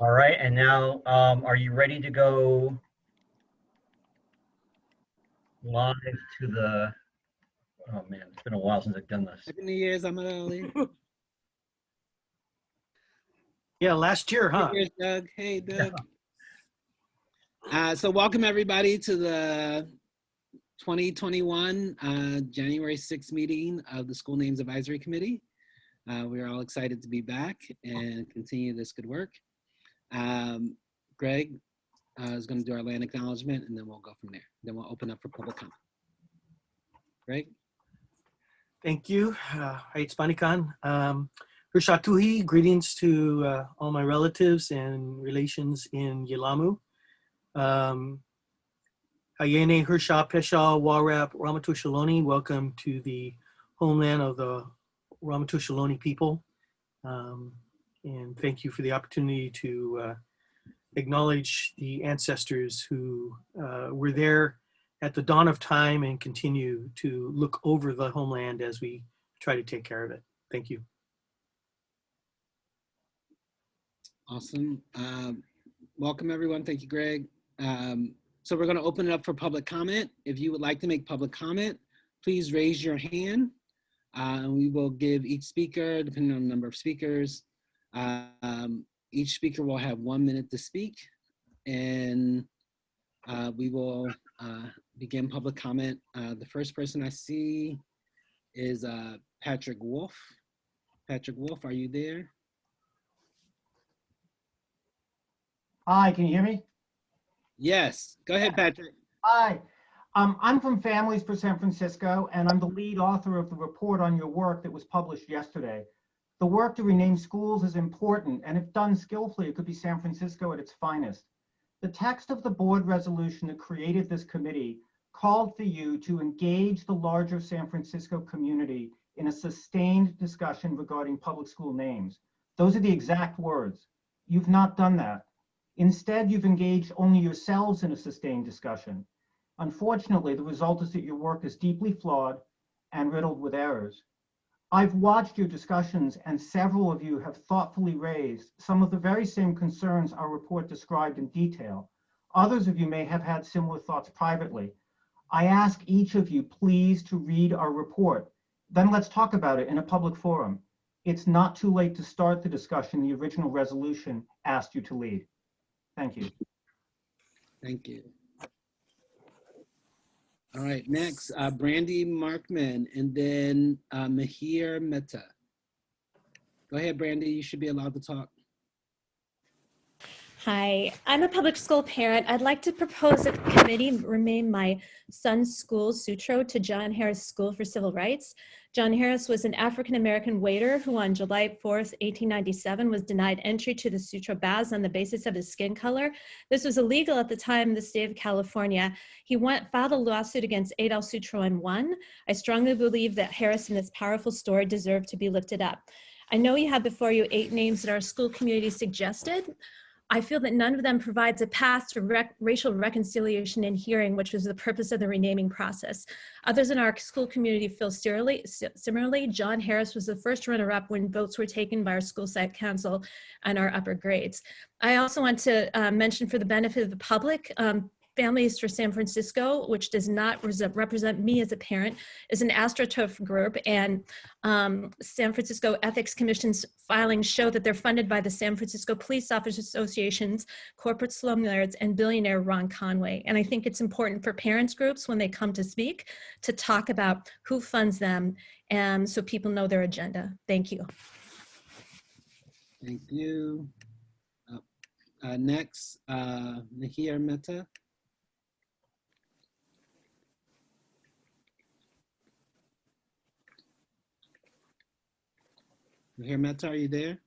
All right, and now, are you ready to go live to the, oh man, it's been a while since I've done this. Happy New Year's, Ameyalli. Yeah, last year, huh? Here's Doug. Hey, Doug. So welcome everybody to the 2021 January 6th meeting of the School Names Advisory Committee. We're all excited to be back and continue this good work. Gregg is going to do our land acknowledgement, and then we'll go from there. Then we'll open up for public comment. Gregg? Thank you. Hayat Spanikan. Rishatuhi, greetings to all my relatives and relations in Yelamu. Hayene Hersha Pesha Warap Ramaytush Ohlone, welcome to the homeland of the Ramaytush Ohlone people. And thank you for the opportunity to acknowledge the ancestors who were there at the dawn of time and continue to look over the homeland as we try to take care of it. Thank you. Awesome. Welcome everyone. Thank you, Gregg. So we're going to open it up for public comment. If you would like to make public comment, please raise your hand. We will give each speaker, depending on the number of speakers, each speaker will have 1 minute to speak, and we will begin public comment. The first person I see is Patrick Wolf. Patrick Wolf, are you there? Hi, can you hear me? Yes, go ahead, Patrick. Hi, I'm from Families for San Francisco, and I'm the lead author of the report on your work that was published yesterday. The work to rename schools is important, and if done skillfully, it could be San Francisco at its finest. The text of the board resolution that created this committee called for you to engage the larger San Francisco community in a sustained discussion regarding public school names. Those are the exact words. You've not done that. Instead, you've engaged only yourselves in a sustained discussion. Unfortunately, the result is that your work is deeply flawed and riddled with errors. I've watched your discussions, and several of you have thoughtfully raised some of the very same concerns our report described in detail. Others of you may have had similar thoughts privately. I ask each of you please to read our report. Then let's talk about it in a public forum. It's not too late to start the discussion the original resolution asked you to lead. Thank you. Thank you. All right, next, Brandy Markman, and then Mahir Mehta. Go ahead, Brandy, you should be allowed to talk. Hi, I'm a public school parent. I'd like to propose that the committee rename my son's school, Sutro, to John Harris School for Civil Rights. John Harris was an African-American waiter who on July 4th, 1897 was denied entry to the Sutro baths on the basis of his skin color. This was illegal at the time in the state of California. He filed a lawsuit against Adolf Sutro and won. I strongly believe that Harris and this powerful story deserve to be lifted up. I know you have before you 8 names that our school community suggested. I feel that none of them provides a path to racial reconciliation and hearing, which was the purpose of the renaming process. Others in our school community feel similarly. John Harris was the first runner-up when votes were taken by our school site council and our upper grades. I also want to mention, for the benefit of the public, Families for San Francisco, which does not represent me as a parent, is an AstroTurf group, and San Francisco Ethics Commission's filings show that they're funded by the San Francisco Police Officers Association's corporate slumlords and billionaire Ron Conway. And I think it's important for parents groups when they come to speak to talk about who funds them, and so people know their agenda. Thank you. Thank you. Next, Mahir Mehta. Mahir Mehta, are you there?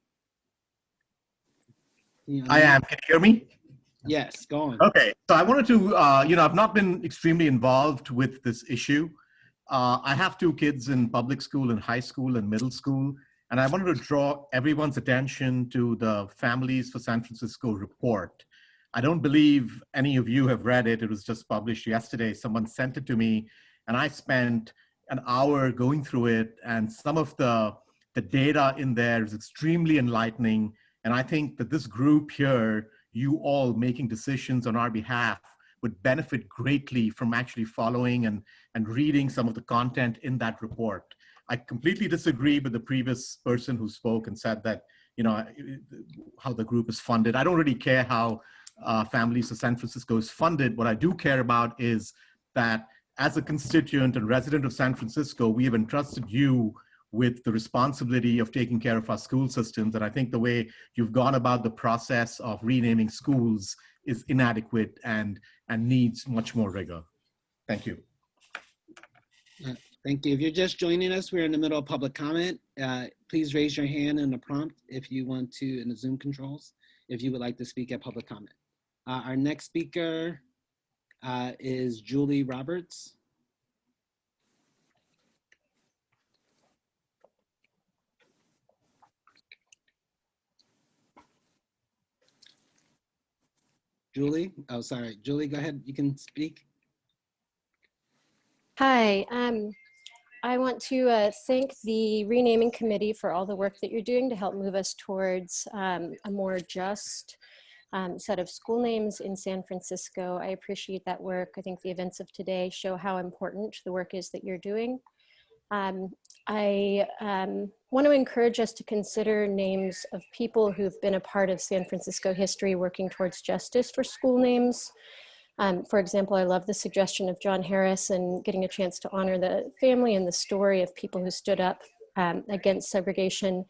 I am. Can you hear me? Yes, go on. Okay. So I wanted to, I've not been extremely involved with this issue. I have 2 kids in public school and high school and middle school. And I wanted to draw everyone's attention to the Families for San Francisco report. I don't believe any of you have read it. It was just published yesterday. Someone sent it to me, and I spent an hour going through it, and some of the data in there is extremely enlightening And I think that this group here, you all making decisions on our behalf, would benefit greatly from actually following and reading some of the content in that report. I completely disagree with the previous person who spoke and said that, you know, how the group is funded. I don't really care how Families of San Francisco is funded. What I do care about is that as a constituent and resident of San Francisco, we have entrusted you with the responsibility of taking care of our school systems. And I think the way you've gone about the process of renaming schools is inadequate and needs much more rigor. Thank you. Thank you. If you're just joining us, we're in the middle of public comment. Please raise your hand in the prompt if you want to, in the Zoom controls, if you would like to speak at public comment. Our next speaker is Julie Roberts. Julie, oh, sorry. Julie, go ahead. You can speak. Hi, I want to thank the renaming committee for all the work that you're doing to help move us towards a more just set of school names in San Francisco. I appreciate that work. I think the events of today show how important the work is that you're doing. I want to encourage us to consider names of people who've been a part of San Francisco history working towards justice for school names. For example, I love the suggestion of John Harris and getting a chance to honor the family and the story of people who stood up against segregation.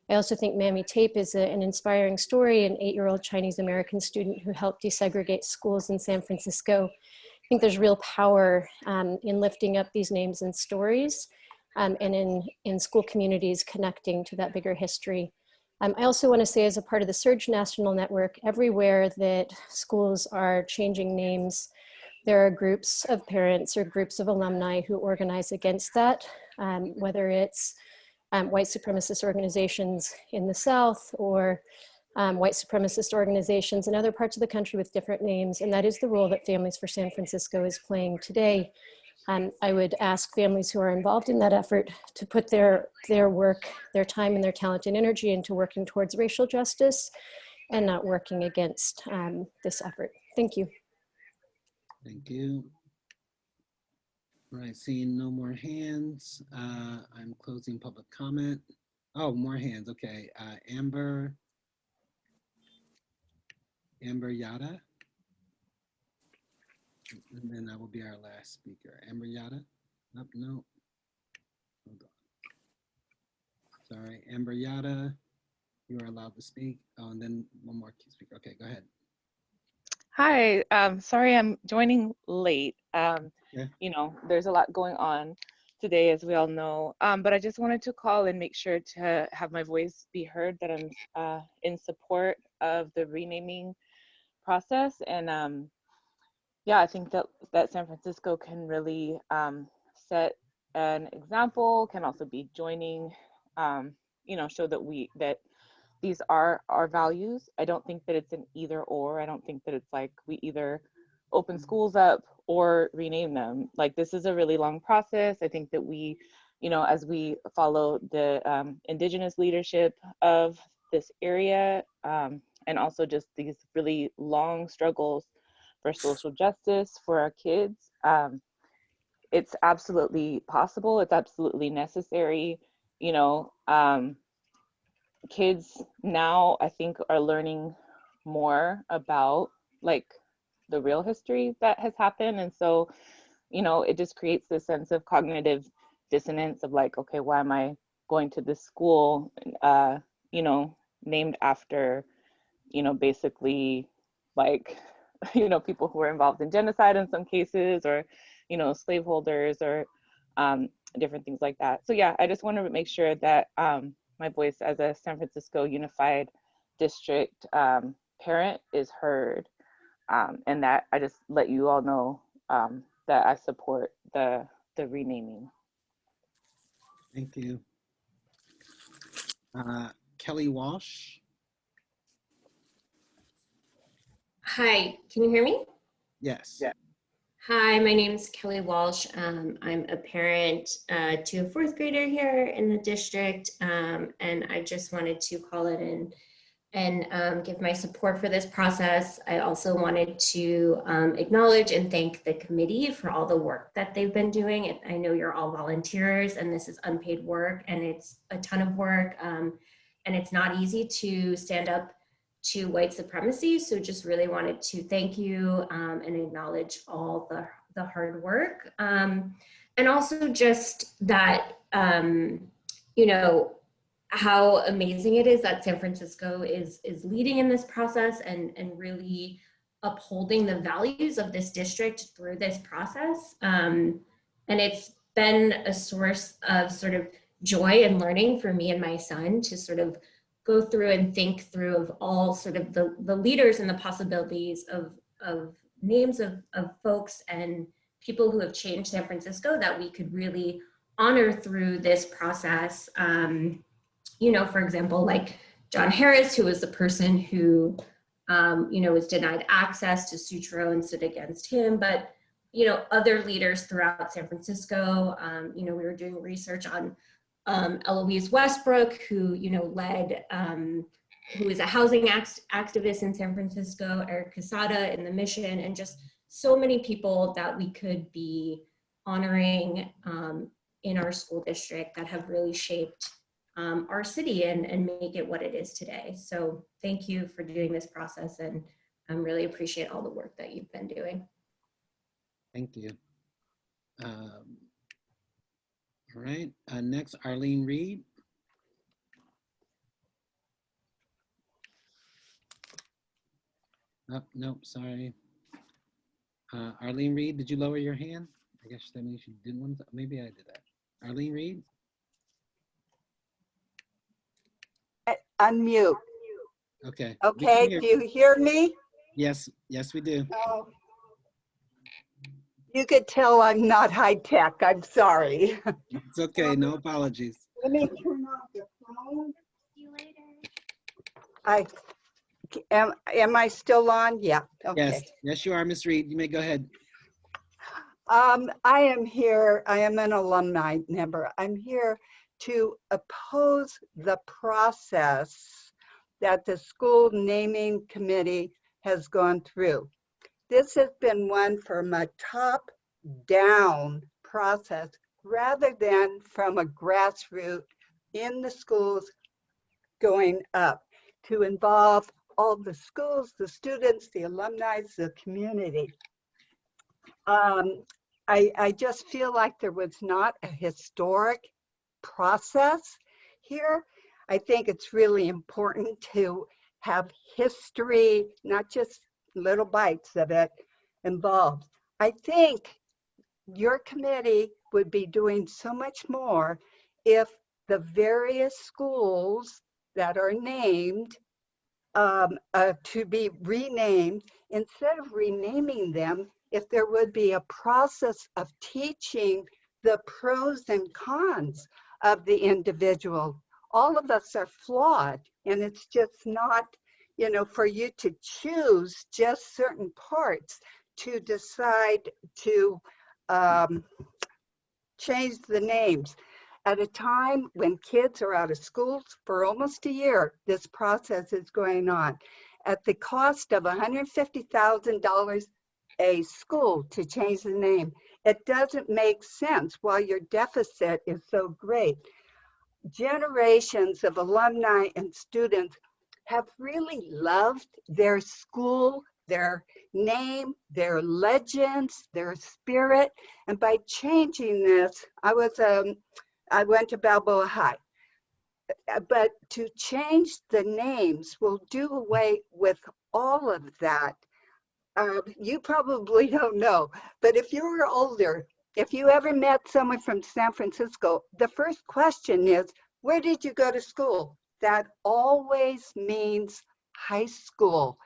I also think Mammy Tape is an inspiring story, an 8-year-old Chinese American student who helped desegregate schools in San Francisco. I think there's real power in lifting up these names and stories and in school communities connecting to that bigger history. I also want to say, as a part of the Surge National Network, everywhere that schools are changing names, there are groups of parents or groups of alumni who organize against that, whether it's white supremacist organizations in the South or white supremacist organizations in other parts of the country with different names. And that is the role that Families for San Francisco is playing today. I would ask families who are involved in that effort to put their work, their time and their talent and energy into working towards racial justice and not working against this effort. Thank you. Thank you. All right, seeing no more hands, I'm closing public comment. Oh, more hands, okay. Amber Yada. And then that will be our last speaker. Amber Yada? Nope, no. Hold on. Sorry, Amber Yada, you are allowed to speak. Oh, and then one more speaker. Okay, go ahead. Hi, sorry I'm joining late. Yeah. You know, there's a lot going on today, as we all know, but I just wanted to call and make sure to have my voice be heard that I'm in support of the renaming process. And yeah, I think that San Francisco can really set an example, can also be joining, you know, show that these are our values. I don't think that it's an either or. I don't think that it's like we either open schools up or rename them. Like, this is a really long process. I think that we, you know, as we follow the indigenous leadership of this area, and also just these really long struggles for social justice for our kids, it's absolutely possible. It's absolutely necessary. You know, kids now, I think, are learning more about like the real history that has happened. And so, you know, it just creates this sense of cognitive dissonance of like, okay, why am I going to this school, you know, named after, you know, basically like, you know, people who were involved in genocide in some cases, or, you know, slaveholders, or different things like that. So yeah, I just want to make sure that my voice as a San Francisco Unified District parent is heard, and that I just let you all know that I support the renaming. Thank you. Kelly Walsh. Hi, can you hear me? Yes. Yeah. Hi, my name is Kelly Walsh. I'm a parent to a 4th grader here in the district, and I just wanted to call it give my support for this process. I also wanted to acknowledge and thank the committee for all the work that they've been doing. I know you're all volunteers and this is unpaid work and it's a ton of work and it's not easy to stand up to white supremacy. So just really wanted to thank you and acknowledge all the hard work. And also just that, you know, how amazing it is that San Francisco is leading in this process and really upholding the values of this district through this process. And it's been a source of sort of joy and learning for me and my son to sort of go through and think through of all sort of the leaders and the possibilities of names of folks and people who have changed San Francisco that we could really honor through this process. You know, for example, like John Harris, who was the person who, you know, was denied access to Sutro and stood against him, but, you know, other leaders throughout San Francisco, you know, we were doing research on Eloise Westbrook, who, you know, led, who is a housing activist in San Francisco, Eric Casada in the Mission, and just so many people that we could be honoring in our school district that have really shaped our city and make it what it is today. So thank you for doing this process and I really appreciate all the work that you've been doing. Thank you. All right, next, Arlene Reed. Oh, no, sorry. Arlene Reed, did you lower your hand? I guess that means you didn't want to, maybe I did that. Arlene Reed? Unmute. Okay. Okay, do you hear me? Yes, yes, we do. Oh. You could tell I'm not high tech. I'm sorry. It's okay, no apologies. Let me turn off the phone. See you later. Am I still on? Yeah. Okay. Yes, yes, you are, Ms. Reed. You may go ahead. I am here. I am an alumni member. I'm here to oppose the process that the school naming committee has gone through. This has been one from a top-down process rather than from a grassroots in the schools going up to involve all the schools, the students, the alumni, the community. I just feel like there was not a historic process here. I think it's really important to have history, not just little bites of it involved. I think your committee would be doing so much more if the various schools that are named to be renamed, instead of renaming them, if there would be a process of teaching the pros and cons of the individual. All of us are flawed, and it's just not, you know, for you to choose just certain parts to decide to change the names. At a time when kids are out of schools for almost a year, this process is going on. At the cost of $150,000 a school to change the name, it doesn't make sense while your deficit is so great. Generations of alumni and students have really loved their school, their name, their legends, their spirit. And by changing this, I went to Balboa High. But to change the names will do away with all of that. You probably don't know, but if you were older, if you ever met someone from San Francisco, the first question is, where did you go to school? That always means high school.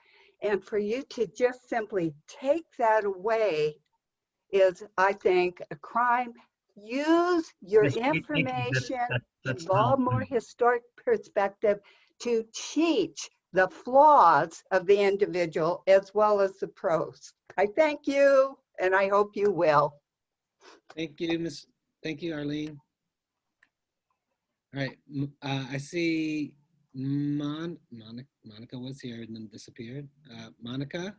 And for you to just simply take that away is, I think, a crime. Use your information, involve more historic perspective to teach the flaws of the individual as well as the pros. I thank you, and I hope you will. Thank you, Thank you, Arlene. All right, I see Monica was here and then disappeared. Monica?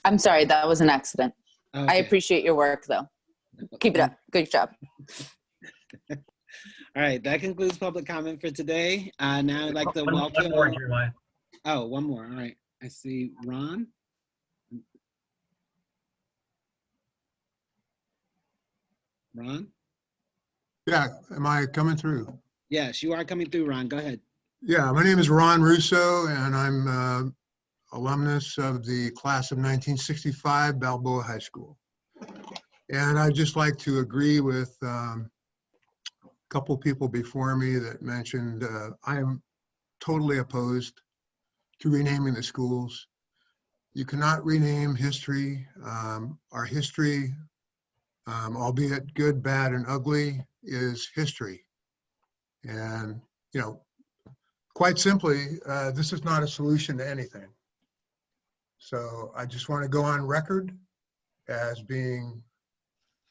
I'm sorry, that was an accident. Okay. I appreciate your work though. Keep it up. Good job. All right, that concludes public comment for today. Now I'd like to welcome. One more, Jeremiah. Oh, one more. All right. I see Ron. Ron? Yeah, am I coming through? Yes, you are coming through, Ron. Go ahead. Yeah, my name is Ron Russo, and I'm alumnus of the class of 1965 Balboa High School. And I'd just like to agree with a couple people before me that mentioned I am totally opposed to renaming the schools. You cannot rename history. Our history, albeit good, bad, and ugly, is history. And, you know, quite simply, this is not a solution to anything. So I just want to go on record as being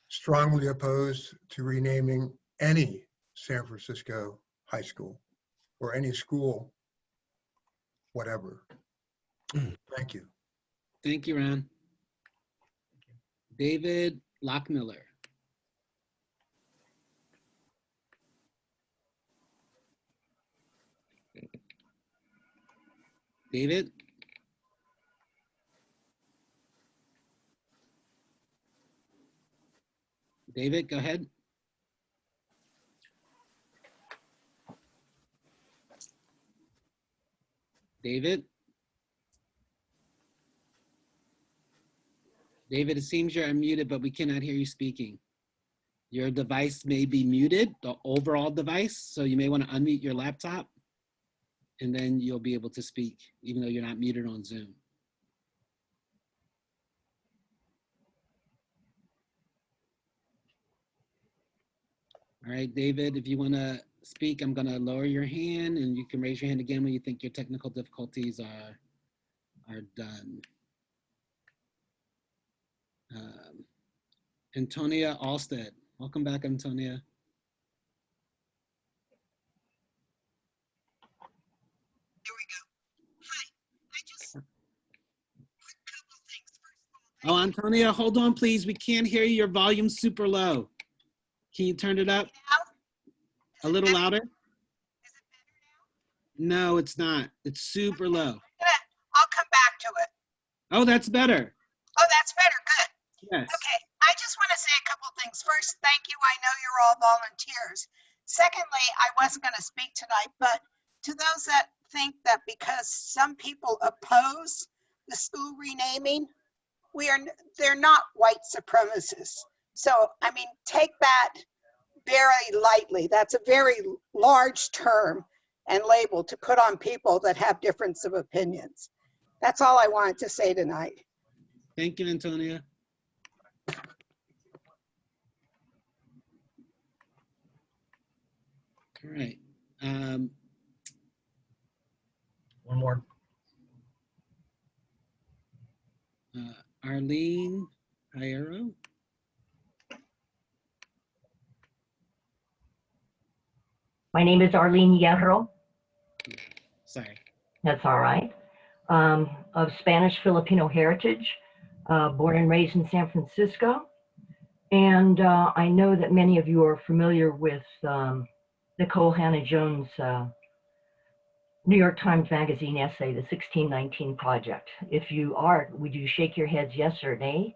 strongly opposed to renaming any San Francisco high school or any school, whatever. Thank you. Thank you, Ron. David Lockmiller. David? David, go ahead. David? David, it seems you're unmuted, but we cannot hear you speaking. Your device may be muted, the overall device, so you may want to unmute your laptop, and then you'll be able to speak, even though you're not muted on Zoom. All right, David, if you want to speak, I'm going to lower your hand, and you can raise your hand again when you think your technical difficulties are done. Antonia Alstead. Welcome back, Antonia. Oh, Antonia, hold on, please. We can't hear you. Your volume's super low. Can you turn it up? A little louder? No, it's not. It's super low. I'll come back to it. Oh, that's better. Oh, that's better. Good. Yes. Okay. I just want to say a couple things. First, thank you. I know you're all volunteers. Secondly, I wasn't going to speak tonight, but to those that think that because some people oppose the school renaming, they're not white supremacists. So, I mean, take that very lightly. That's a very large term and label to put on people that have difference of opinions. That's all I wanted to say tonight. Thank you, Antonia. All right. One more. Arlene Hierro. My name is Arlene Hierro. Sorry. That's all right. Of Spanish Filipino heritage, born and raised in San Francisco. And I know that many of you are familiar with Nicole Hannah-Jones' New York Times Magazine essay, The 1619 Project. If you are, would you shake your heads yes or nay?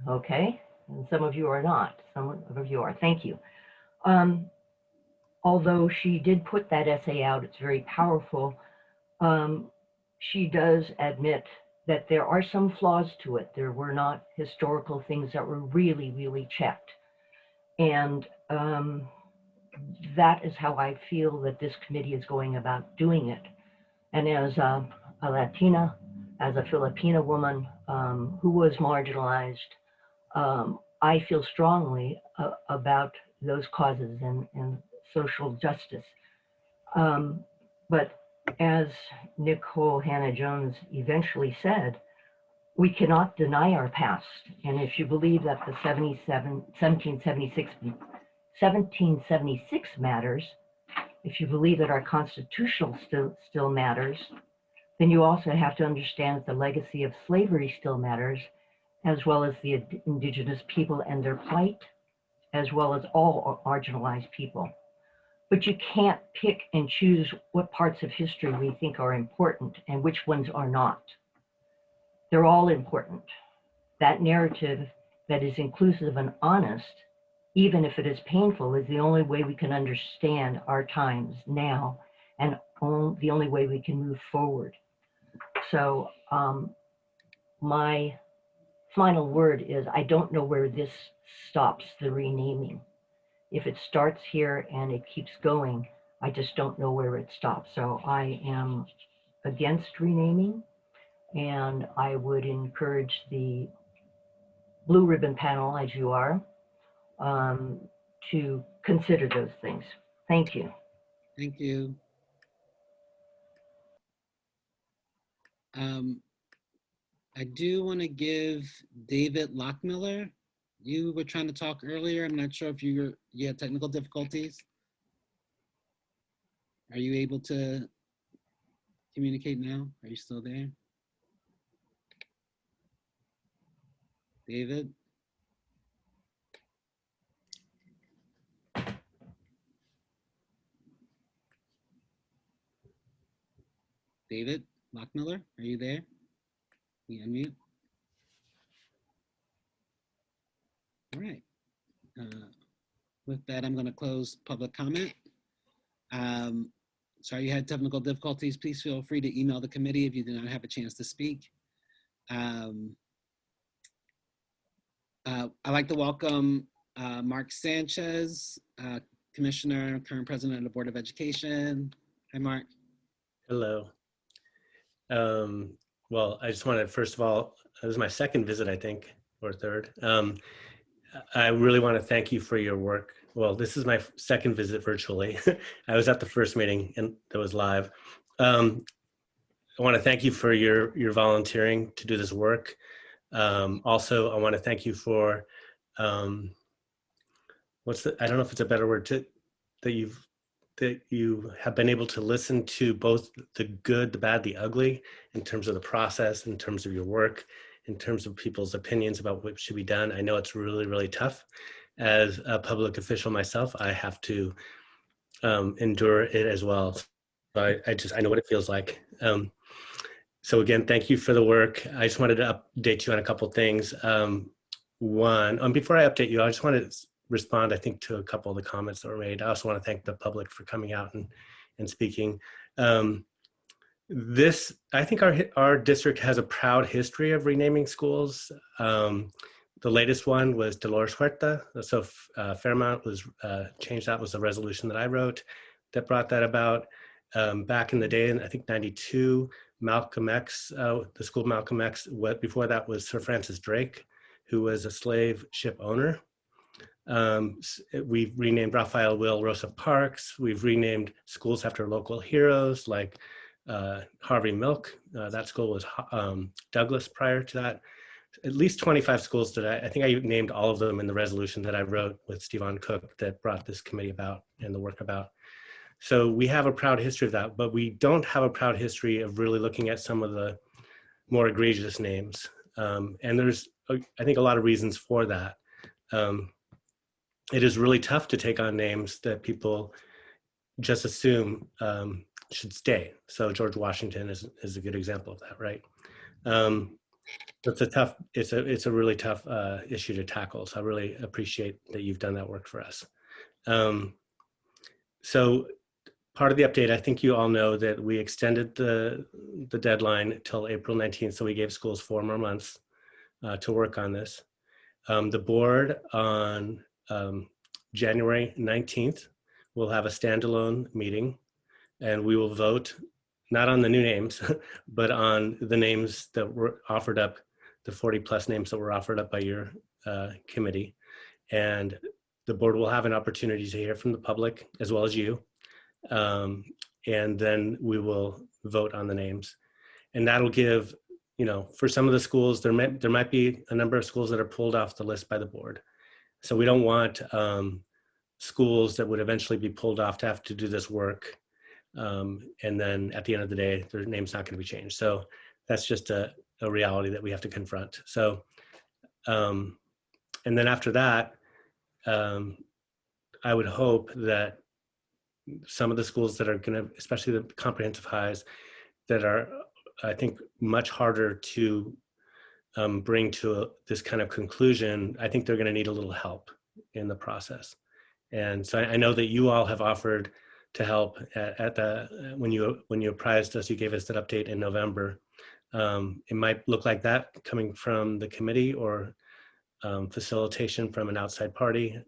Okay, and some of you are not. Some of you are. Thank you. Although she did put that essay out, it's very powerful. She does admit that there are some flaws to it. There were not historical things that were really, really checked. And that is how I feel that this committee is going about doing it. And as a Latina, as a Filipina woman who was marginalized, I feel strongly about those causes and social justice. But as Nicole Hannah-Jones eventually said, we cannot deny our past. And if you believe that the 1776 matters, if you believe that our constitutional still matters, then you also have to understand that the legacy of slavery still matters, as well as the indigenous people and their plight, as well as all marginalized people. But you can't pick and choose what parts of history we think are important and which ones are not. They're all important. That narrative that is inclusive and honest, even if it is painful, is the only way we can understand our times now, and the only way we can move forward. So my final word is, I don't know where this stops, the renaming. If it starts here and it keeps going, I just don't know where it stops. So I am against renaming, and I would encourage the Blue Ribbon panel, as you are, to consider those things. Thank you. Thank you. I do want to give David Lockmiller. You were trying to talk earlier. I'm not sure if you had technical difficulties. Are you able to communicate now? Are you still there? David? David Lockmiller, are you there? Can you unmute? All right. With that, I'm going to close public comment. Sorry you had technical difficulties. Please feel free to email the committee if you did not have a chance to speak. I'd like to welcome Mark Sanchez, Commissioner, current President of the Board of Education. Hi, Mark. Hello. Well, I just wanted, first of all, it was my second visit, I think, or third. I really want to thank you for your work. Well, this is my second visit virtually. I was at the first meeting and that was live. I want to thank you for your volunteering to do this work. Also, I want to thank you for, I don't know if it's a better word, that you have been able to listen to both the good, the bad, the ugly, in terms of the process, in terms of your work, in terms of people's opinions about what should be done. I know it's really, really tough. As a public official myself, I have to endure it as well. So I know what it feels like. So again, thank you for the work. I just wanted to update you on a couple things. One, before I update you, I just wanted to respond, I think, to a couple of the comments that were made. I also want to thank the public for coming out and speaking. I think our district has a proud history of renaming schools. The latest one was Dolores Huerta. So Fairmount was changed. That was a resolution that I wrote that brought that about. Back in the day, in I think 92, Malcolm X, the school Malcolm X, before that was Sir Francis Drake, who was a slave ship owner. We've renamed Raphael Will Rosa Parks. We've renamed schools after local heroes like Harvey Milk. That school was Douglas prior to that. At least 25 schools that I think I named all of them in the resolution that I wrote with Stephen Cook that brought this committee about and the work about. So we have a proud history of that, but we don't have a proud history of really looking at some of the more egregious names. And there's, I think, a lot of reasons for that. It is really tough to take on names that people just assume should stay. So George Washington is a good example of that, right? It's a really tough issue to tackle. So I really appreciate that you've done that work for us. So part of the update, I think you all know that we extended the deadline till April 19th. So we gave schools 4 more months to work on this. The board on January 19th will have a standalone meeting, and we will vote not on the new names, but on the names that were offered up, the 40+ names that were offered up by your committee. And the board will have an opportunity to hear from the public as well as you. And then we will vote on the names. And that'll give you know, for some of the schools, there might be a number of schools that are pulled off the list by the board. So we don't want schools that would eventually be pulled off to have to do this work. And then at the end of the day, their name's not going to be changed. So that's just a reality that we have to confront. So, and then after that, I would hope that some of the schools that are going to, especially the comprehensive highs, that are, I think, much harder to bring to this kind of conclusion, I think they're going to need a little help in the process. And so I know that you all have offered to help at the, when you apprised us, you gave us that update in November. It might look like that coming from the committee, or facilitation from an outside party,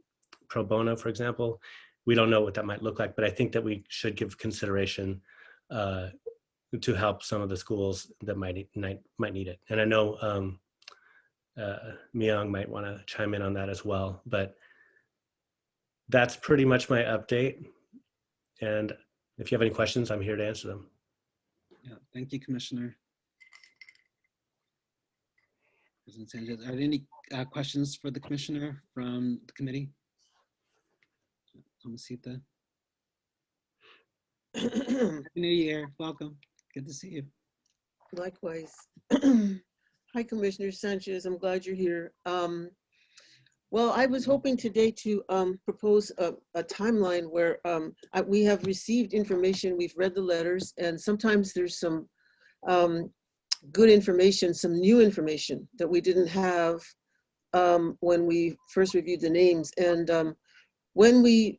pro bono, for example. We don't know what that might look like, but I think that we should give consideration to help some of the schools that might need it. And I know Myong might want to chime in on that as well, but that's pretty much my update. And if you have any questions, I'm here to answer them. Yeah, thank you, Commissioner. President Sanchez, are there any questions for the Commissioner from the committee? Tomasita. Happy New Year, welcome. Good to see you. Likewise. Hi, Commissioner Sanchez. I'm glad you're here. Well, I was hoping today to propose a timeline where we have received information, we've read the letters, and sometimes there's some good information, some new information that we didn't have when we first reviewed the names. And when we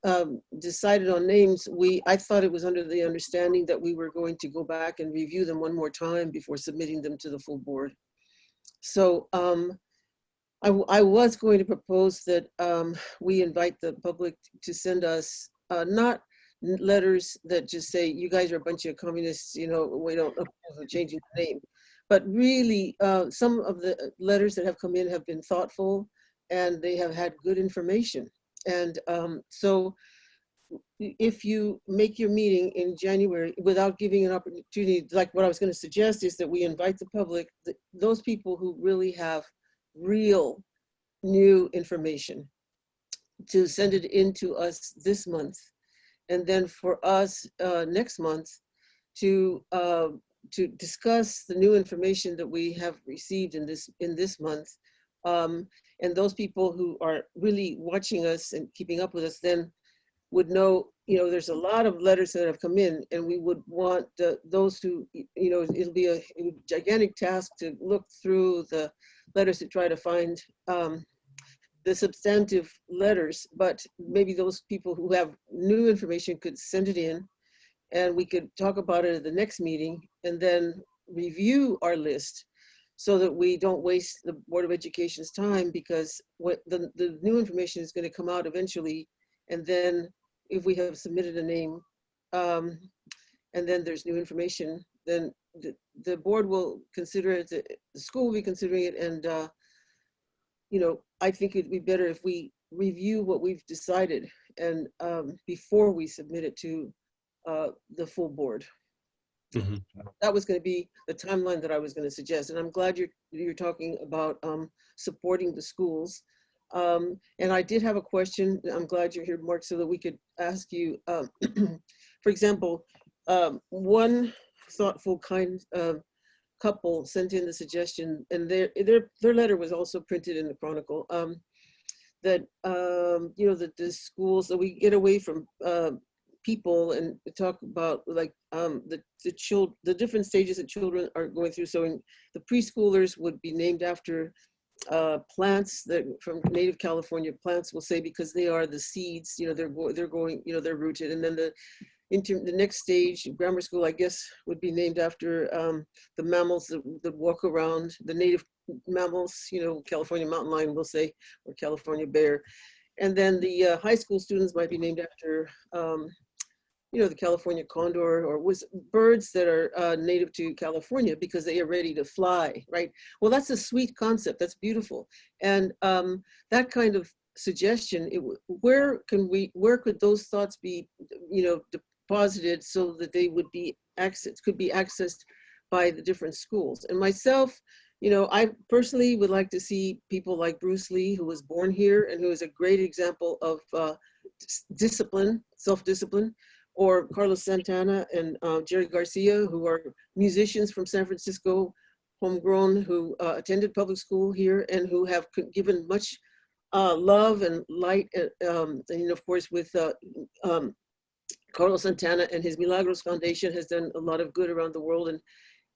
decided on names, I thought it was under the understanding that we were going to go back and review them one more time before submitting them to the full board. So I was going to propose that we invite the public to send us not letters that just say, you guys are a bunch of communists, you know, we don't approve of changing the name. But really, some of the letters that have come in have been thoughtful, and they have had good information. And so if you make your meeting in January without giving an opportunity, like what I was going to suggest is that we invite the public, those people who really have real new information, to send it in to us this month. And then for us next month to discuss the new information that we have received in this month. And those people who are really watching us and keeping up with us then would know, you know, there's a lot of letters that have come in, and we would want those who, you know, it'll be a gigantic task to look through the letters to try to find the substantive letters, but maybe those people who have new information could send it in, and we could talk about it at the next meeting, and then review our list, so that we don't waste the Board of Education's time, because what the new information is going to come out eventually. And then if we have submitted a name and then there's new information, then the board will consider it, the school will be considering it. And, you know, I think it'd be better if we review what we've decided and before we submit it to the full board. Mm-hmm. That was going to be the timeline that I was going to suggest, and I'm glad you're talking about supporting the schools. And I did have a question. I'm glad you're here, Mark, so that we could ask you. For example, one thoughtful, kind couple sent in the suggestion, and their letter was also printed in the Chronicle. That you know, that the schools, that we get away from people and talk about like the different stages that children are going through. So the preschoolers would be named after plants that from native California plants, we'll say, because they are the seeds, you know, they're going, you know, they're rooted. And then the next stage, grammar school, I guess, would be named after the mammals that walk around, the native mammals, you know, California mountain lion, we'll say, or California bear. And then the high school students might be named after you know, the California condor, or birds that are native to California because they are ready to fly, right? Well, that's a sweet concept. That's beautiful. And that kind of suggestion, where could those thoughts be, you know, deposited so that they would be could be accessed by the different schools. And myself, you know, I personally would like to see people like Bruce Lee, who was born here and who is a great example of discipline, self-discipline, or Carlos Santana and Jerry Garcia, who are musicians from San Francisco, homegrown, who attended public school here and who have given much love and light, and of course with Carlos Santana and his Milagros Foundation has done a lot of good around the world.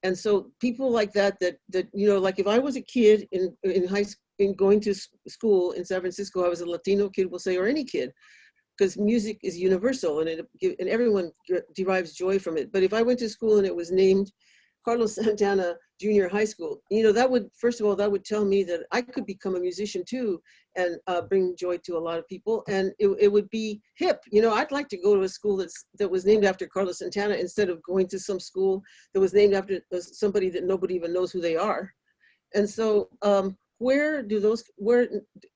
And so people like that, you know, like if I was a kid in high school, in going to school in San Francisco, I was a Latino kid, we'll say, or any kid, because music is universal and and everyone derives joy from it. But if I went to school and it was named Carlos Santana Junior High School, you know, that would, first of all, that would tell me that I could become a musician too and bring joy to a lot of people. And it would be hip. You know, I'd like to go to a school that was named after Carlos Santana instead of going to some school that was named after somebody that nobody even knows who they are. And so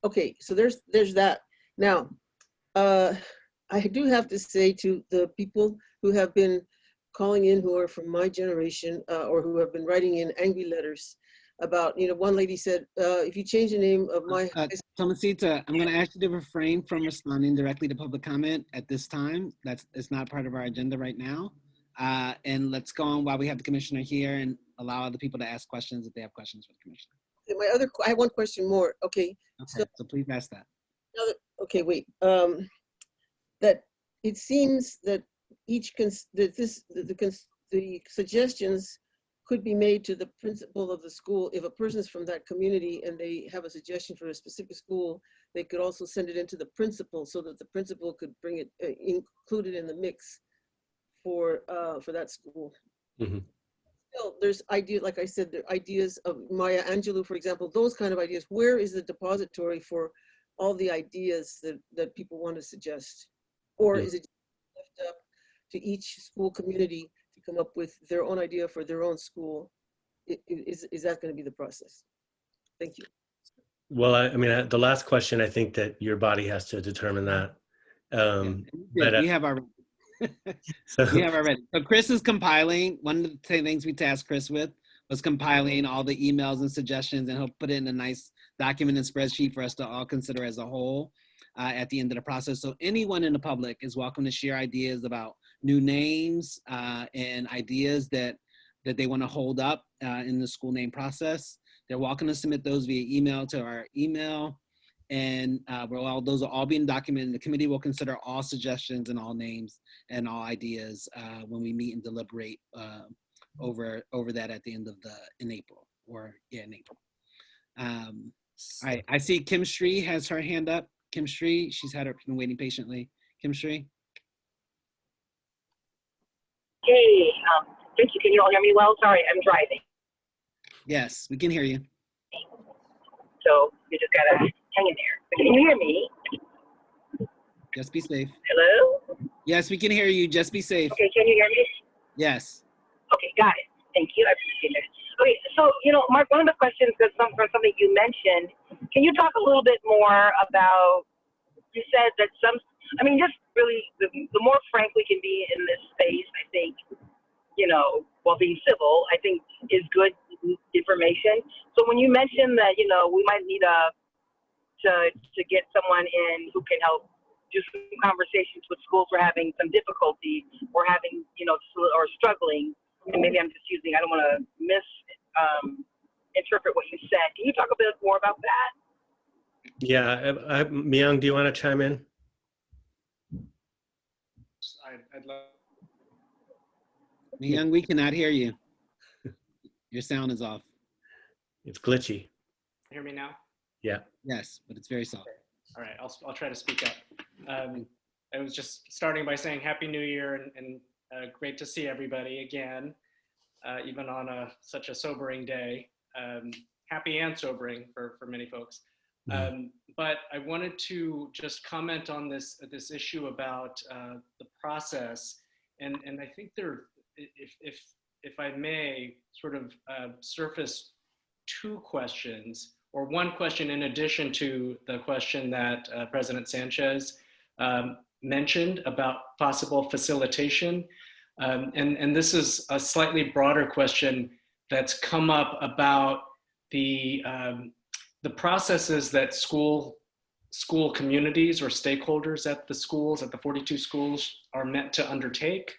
okay, so there's that. Now, I do have to say to the people who have been calling in, who are from my generation, or who have been writing in angry letters about, you know, one lady said, if you change the name of my Tomasita, I'm going to ask you to refrain from responding directly to public comment at this time. It's not part of our agenda right now. And let's go on while we have the commissioner here and allow other people to ask questions if they have questions for the commissioner. I have one question more. Okay. So please ask that. Okay, wait. That it seems that the suggestions could be made to the principal of the school. If a person is from that community and they have a suggestion for a specific school, they could also send it into the principal so that the principal could bring it, include it in the mix for that school. Mm-hmm. Still, there's ideas, like I said, there are ideas of Maya Angelou, for example, those kind of ideas. Where is the depository for all the ideas that people want to suggest? Or is it left up to each school community to come up with their own idea for their own school? Is that going to be the process? Thank you. Well, I mean, the last question, I think that your body has to determine that. We have our So Chris is compiling. One of the things we tasked Chris with was compiling all the emails and suggestions, and he'll put it in a nice document and spreadsheet for us to all consider as a whole at the end of the process. So anyone in the public is welcome to share ideas about new names and ideas that they want to hold up in the school name process. They're welcome to submit those via email to our email. And those are all being documented. The committee will consider all suggestions and all names and all ideas when we meet and deliberate over that at the end of in April. I see Kim Shree has her hand up. Kim Shree, been waiting patiently. Kim Shree. Hey, thank you. Can you all hear me well? Sorry, I'm driving. Yes, we can hear you. So you just gotta hang in there. Can you hear me? Just be safe. Hello? Yes, we can hear you. Just be safe. Okay, can you hear me? Yes. Okay, got it. Thank you. I appreciate it. Okay, so, you know, Mark, one of the questions that's from something you mentioned, can you talk a little bit more about, you said that just really, the more frank we can be in this space, I think, you know, while being civil, I think is good information. So when you mentioned that, you know, we might need to get someone in who can help do some conversations with schools who are having some difficulty or having, you know, or struggling, and maybe I'm just using, I don't want to interpret what you said. Can you talk a bit more about that? Yeah, Myong, do you want to chime in? I'd love. Myong, we cannot hear you. Your sound is off. It's glitchy. Hear me now? Yeah. Yes, but it's very soft. All right, I'll try to speak up. I was just starting by saying Happy New Year and great to see everybody again, even on such a sobering day. Happy and sobering for many folks. But I wanted to just comment on this issue about the process, and I think if I may sort of surface two questions, or one question in addition to the question that President Sanchez mentioned about possible facilitation. And this is a slightly broader question that's come up about the processes that school communities or stakeholders at the schools, at the 42 schools, are meant to undertake.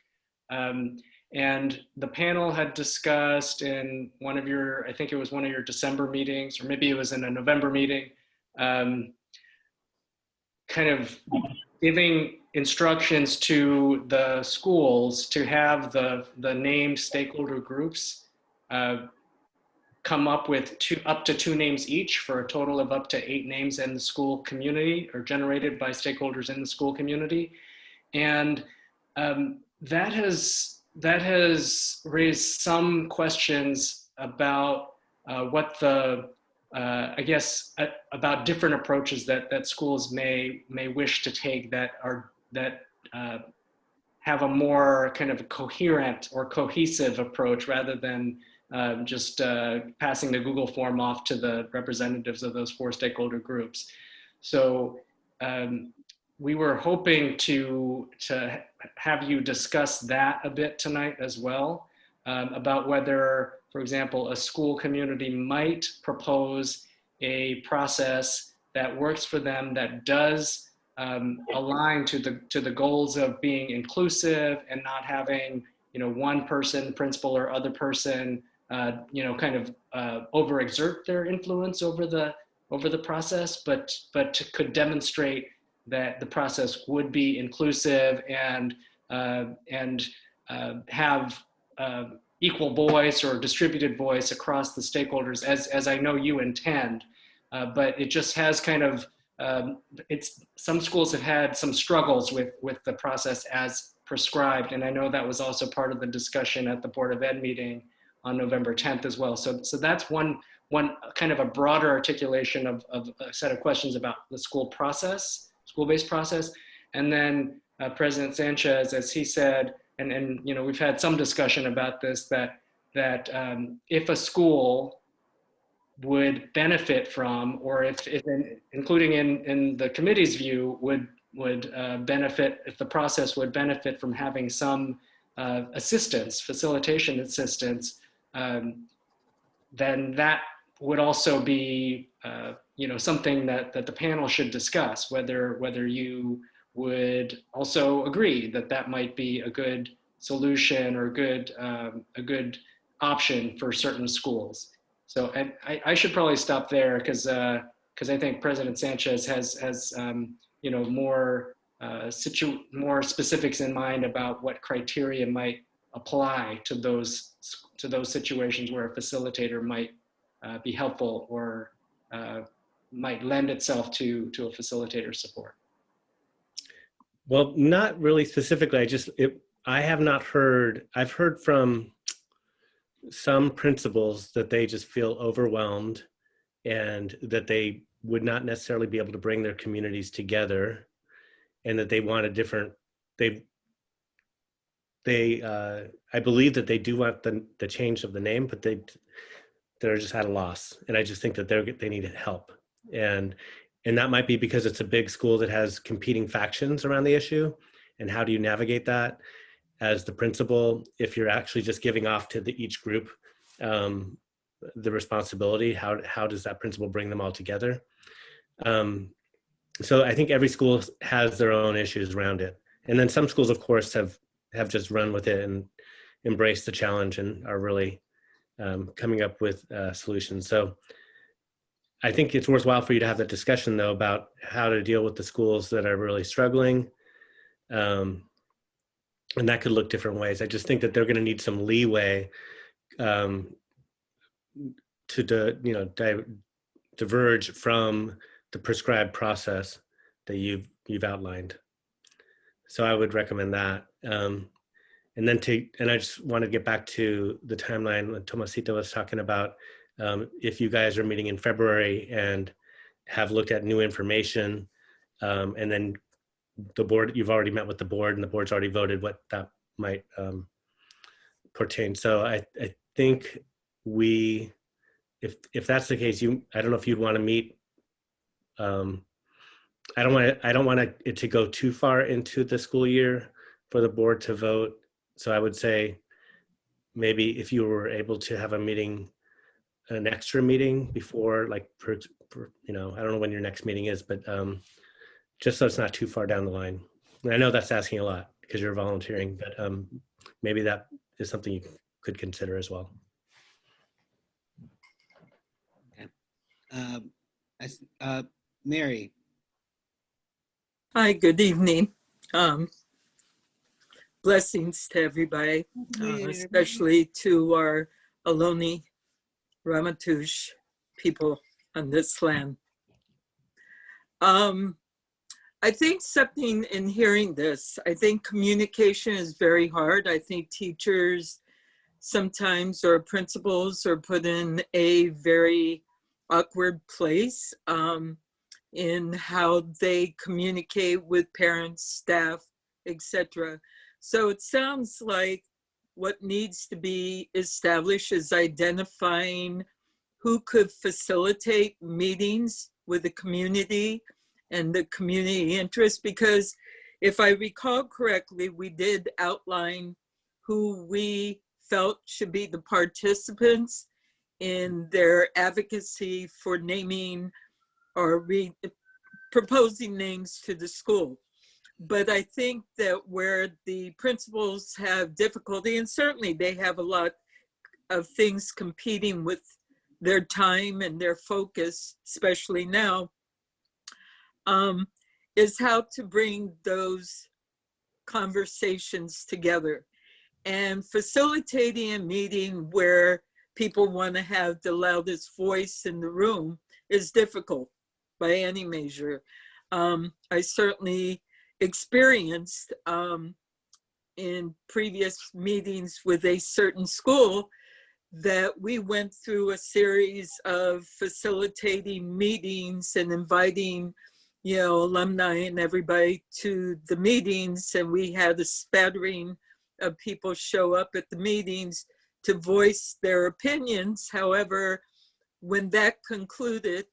And the panel had discussed in one of your, I think it was one of your December meetings, or maybe it was in a November meeting, kind of giving instructions to the schools to have the named stakeholder groups come up with up to two names each, for a total of up to 8 names in the school community, or generated by stakeholders in the school community. And that has raised some questions about what the I guess about different approaches that schools may wish to take that have a more kind of coherent or cohesive approach, rather than just passing the Google form off to the representatives of those 4 stakeholder groups. So we were hoping to have you discuss that a bit tonight as well, about whether, for example, a school community might propose a process that works for them, that does align to the goals of being inclusive and not having, one person, principal or other person, kind of overexert their influence over the process, but could demonstrate that the process would be inclusive and have equal voice or distributed voice across the stakeholders, as I know you intend. But it just has kind of, some schools have had some struggles with the process as prescribed. And I know that was also part of the discussion at the Board of Ed meeting on November 10th as well. So that's one kind of a broader articulation of a set of questions about the school-based process. And then President Sanchez, as he said, and we've had some discussion about this, that if a school would benefit from, or if including in the committee's view, would benefit, if the process would benefit from having some assistance, facilitation assistance, then that would also be something that the panel should discuss, whether you would also agree that might be a good solution or a good option for certain schools. So I should probably stop there, because I think President Sanchez has more specifics in mind about what criteria might apply to those situations where a facilitator might be helpful, or might lend itself to a facilitator support. Well, not really specifically. I've heard from some principals that they just feel overwhelmed, and that they would not necessarily be able to bring their communities together, and that they want a different, I believe that they do want the change of the name, but they're just at a loss. And I just think that they need help. And that might be because it's a big school that has competing factions around the issue. And how do you navigate that as the principal, if you're actually just giving off to each group the responsibility? How does that principal bring them all together? So I think every school has their own issues around it. And then some schools, of course, have just run with it and embraced the challenge and are really coming up with solutions. So I think it's worthwhile for you to have that discussion, though, about how to deal with the schools that are really struggling. And that could look different ways. I just think that they're going to need some leeway to diverge from the prescribed process that you've outlined. So I would recommend that. And I just want to get back to the timeline when Tomasita was talking about, if you guys are meeting in February and have looked at new information, and then the board, you've already met with the board and the board's already voted what that might pertain. So I think if that's the case, I don't know if you'd want to meet. I don't want it to go too far into the school year for the board to vote. So I would say maybe if you were able to have a meeting, an extra meeting before, like, you know, I don't know when your next meeting is, but just so it's not too far down the line. And I know that's asking a lot because you're volunteering, but maybe that is something you could consider as well. Okay. Mary. Hi, good evening. Blessings to everybody, especially to our Ohlone Ramaytush people on this land. I think something in hearing this, I think communication is very hard. I think teachers sometimes or principals are put in a very awkward place in how they communicate with parents, staff, etc. So it sounds like what needs to be established is identifying who could facilitate meetings with the community and the community interest, because if I recall correctly, we did outline who we felt should be the participants in their advocacy for naming or proposing names to the school. But I think that where the principals have difficulty, and certainly they have a lot of things competing with their time and their focus, especially now, is how to bring those conversations together. And facilitating a meeting where people want to have the loudest voice in the room is difficult by any measure. I certainly experienced in previous meetings with a certain school that we went through a series of facilitating meetings and inviting, you know, alumni and everybody to the meetings, and we had a spattering of people show up at the meetings to voice their opinions. However, when that concluded,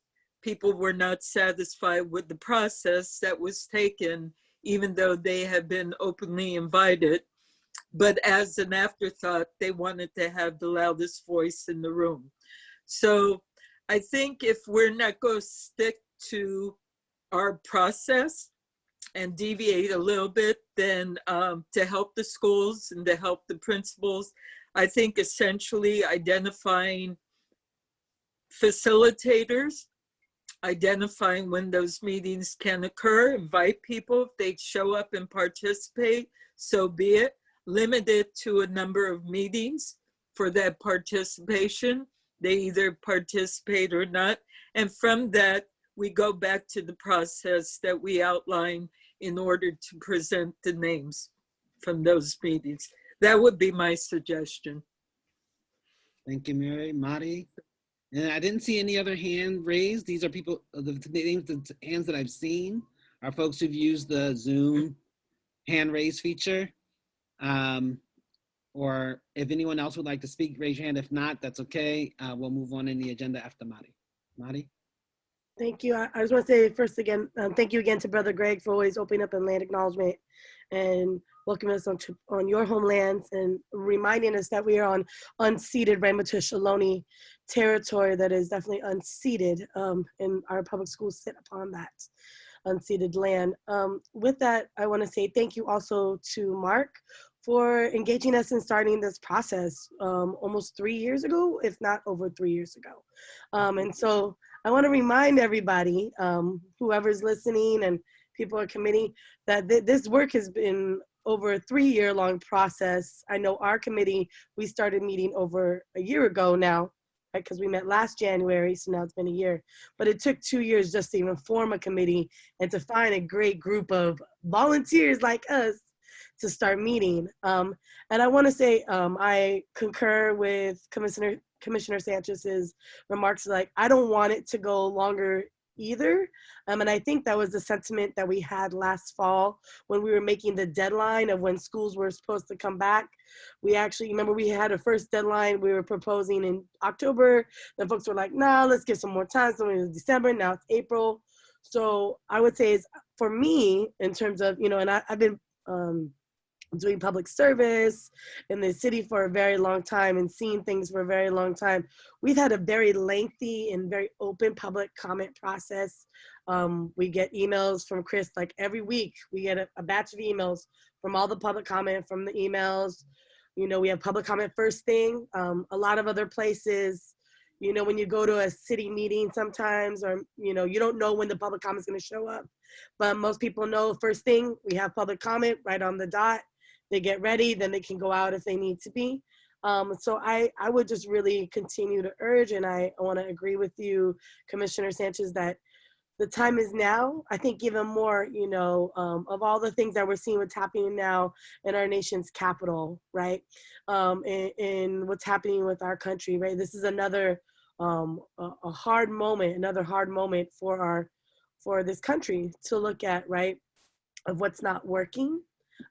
people were not satisfied with the process that was taken, even though they had been openly invited. But as an afterthought, they wanted to have the loudest voice in the room. So I think if we're not going to stick to our process and deviate a little bit, then to help the schools and to help the principals, I think essentially identifying facilitators, identifying when those meetings can occur, invite people. If they show up and participate, so be it. Limit it to a number of meetings for that participation. They either participate or not. And from that, we go back to the process that we outline in order to present the names from those meetings. That would be my suggestion. Thank you, Mary. Mari? And I didn't see any other hand raised. These are people, the hands that I've seen are folks who've used the Zoom hand raise feature. Or if anyone else would like to speak, raise your hand. If not, that's okay. We'll move on in the agenda after Mari. Mari? Thank you. I just want to say first again, thank you again to Brother Gregg for always opening up in land acknowledgement and welcoming us on your homelands and reminding us that we are on unceded Ramaytush Ohlone territory that is definitely unceded, and our public schools sit upon that unceded land. With that, I want to say thank you also to Mark for engaging us in starting this process almost 3 years ago, if not over 3 years ago. And so I want to remind everybody, whoever's listening and people are committing, that this work has been over a 3-year-long process. I know our committee, we started meeting over a year ago now, right? Because we met last January, so now it's been a year. But it took 2 years just to even form a committee and to find a great group of volunteers like us to start meeting. And I want to say I concur with Commissioner Sanchez's remarks. Like, I don't want it to go longer either. And I think that was the sentiment that we had last fall when we were making the deadline of when schools were supposed to come back. We actually, remember we had a first deadline we were proposing in October. Then folks were like, nah, let's give some more time. So it was December, now it's April. So I would say is for me, in terms of, you know, and I've been doing public service in the city for a very long time and seeing things for a very long time, we've had a very lengthy and very open public comment process. We get emails from Chris like every week. We get a batch of emails from all the public comment from the emails. You know, we have public comment first thing. A lot of other places, you know, when you go to a city meeting sometimes, or, you know, you don't know when the public comment is going to show up. But most people know first thing, we have public comment right on the dot. They get ready, then they can go out if they need to be. So I would just really continue to urge, and I want to agree with you, Commissioner Sanchez, that the time is now. I think even more, you know, of all the things that we're seeing what's happening now in our nation's capital, right? And what's happening with our country, right? This is another a hard moment, another hard moment for this country to look at, right? Of what's not working.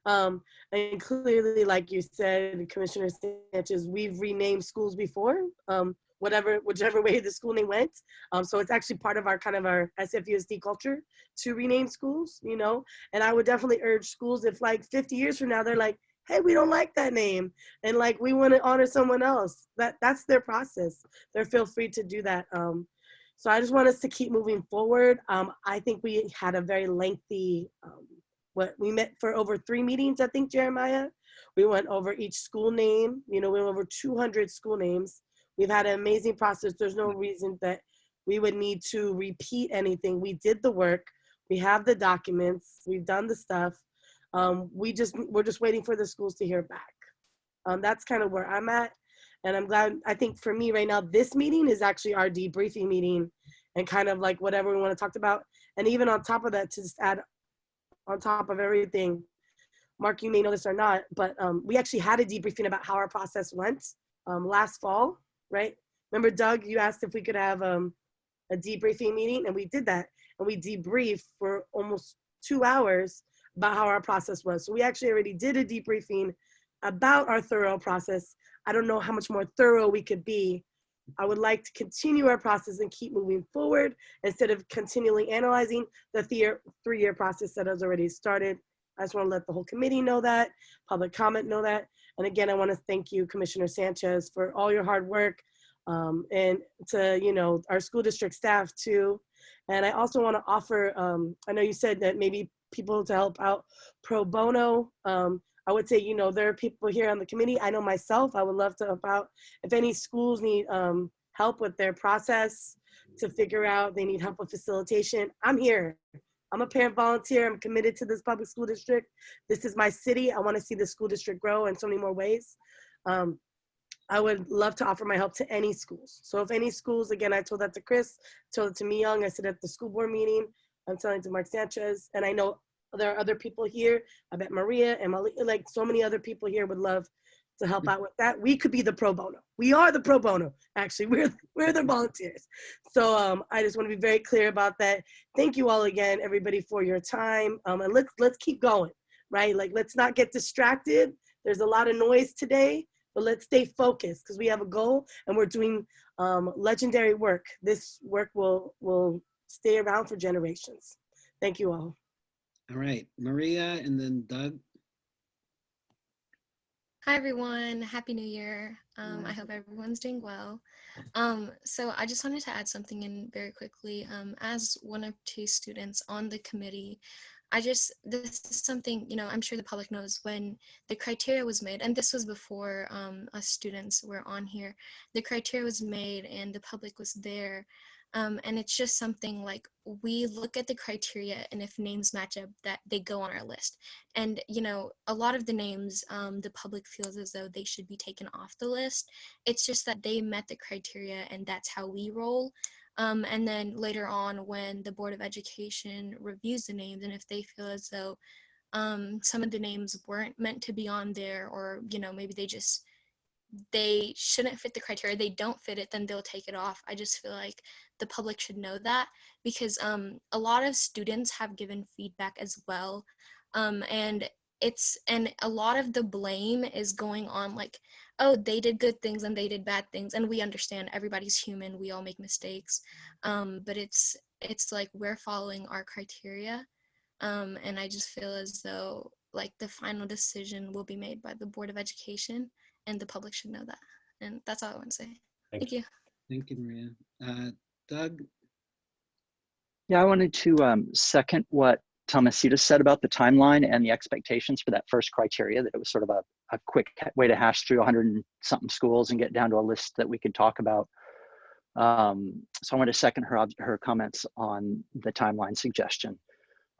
And clearly, like you said, Commissioner Sanchez, we've renamed schools before, whichever way the school name went. So it's actually part of our kind of our SFUSD culture to rename schools, you know. And I would definitely urge schools, if like 50 years from now, they're like, hey, we don't like that name, and like we want to honor someone else, that's their process. They're feel free to do that. So I just want us to keep moving forward. I think we had a very lengthy, we met for over 3 meetings, I think, Jeremiah. We went over each school name. You know, we went over 200 school names. We've had an amazing process. There's no reason that we would need to repeat anything. We did the work. We have the documents. We've done the stuff. We're just waiting for the schools to hear back. That's kind of where I'm at. And I'm glad, I think for me right now, this meeting is actually our debriefing meeting and kind of like whatever we want to talk about. And even on top of that, to just add on top of everything, Mark, you may know this or not, but we actually had a debriefing about how our process went last fall, right? Remember, Doug, you asked if we could have a debriefing meeting, and we did that. And we debriefed for almost 2 hours about how our process was. So we actually already did a debriefing about our thorough process. I don't know how much more thorough we could be. I would like to continue our process and keep moving forward instead of continually analyzing the 3-year process that has already started. I just want to let the whole committee know that, public comment know that. And again, I want to thank you, Commissioner Sanchez, for all your hard work, and to, you know, our school district staff too. And I also want to offer, I know you said that maybe people to help out pro bono. I would say, you know, there are people here on the committee. I know myself, I would love to help out. If any schools need help with their process to figure out, they need help with facilitation, I'm here. I'm a parent volunteer. I'm committed to this public school district. This is my city. I want to see the school district grow in so many more ways. I would love to offer my help to any schools. So if any schools, again, I told that to Chris, told it to Myong, I said at the school board meeting, I'm telling it to Mark Sanchez, and I know there are other people here. I bet Maria and like so many other people here would love to help out with that. We could be the pro bono. We are the pro bono, actually. We're the volunteers. So I just want to be very clear about that. Thank you all again, everybody, for your time. And let's keep going, right? Like, let's not get distracted. There's a lot of noise today, but let's stay focused because we have a goal and we're doing legendary work. This work will stay around for generations. Thank you all. All right, Maria and then Doug. Hi everyone, Happy New Year. I hope everyone's doing well. So I just wanted to add something in very quickly. As one of 2 students on the committee, this is something, you know, I'm sure the public knows when the criteria was made, and this was before us students were on here, the criteria was made and the public was there. And it's just something like we look at the criteria and if names match up, that they go on our list. And, you know, a lot of the names, the public feels as though they should be taken off the list. It's just that they met the criteria and that's how we roll. And then later on when the Board of Education reviews the names and if they feel as though some of the names weren't meant to be on there, or, you know, maybe they shouldn't fit the criteria, they don't fit it, then they'll take it off. I just feel like the public should know that because a lot of students have given feedback as well. And a lot of the blame is going on like, oh, they did good things and they did bad things. And we understand everybody's human, we all make mistakes. But it's like we're following our criteria. And I just feel as though like the final decision will be made by the Board of Education, and the public should know that. And that's all I want to say. Thank you. Thank you, Maria. Doug? Yeah, I wanted to second what Tomasita said about the timeline and the expectations for that first criteria, that it was sort of a quick way to hash through 100 and something schools and get down to a list that we could talk about. So I want to second her comments on the timeline suggestion.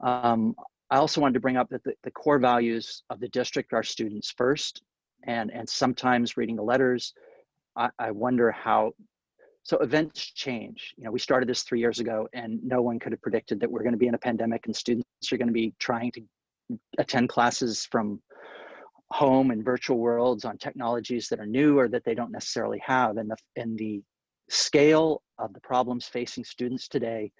I also wanted to bring up that the core values of the district are students first, and sometimes reading the letters, I wonder how. So events change. You know, we started this 3 years ago, and no one could have predicted that we're going to be in a pandemic and students are going to be trying to attend classes from home and virtual worlds on technologies that are new or that they don't necessarily have. And the scale of the problems facing students today,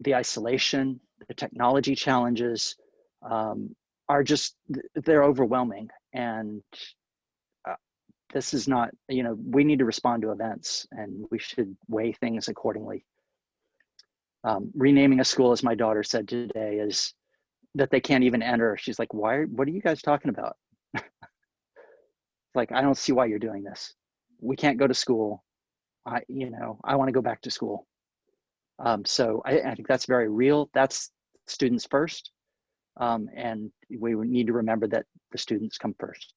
the isolation, the technology challenges are just, they're overwhelming. And this is not, you know, we need to respond to events and we should weigh things accordingly. Renaming a school, as my daughter said today, is that they can't even enter. She's like, what are you guys talking about? Like, I don't see why you're doing this. We can't go to school. I want to go back to school. So I think that's very real. That's students first. And we need to remember that the students come first.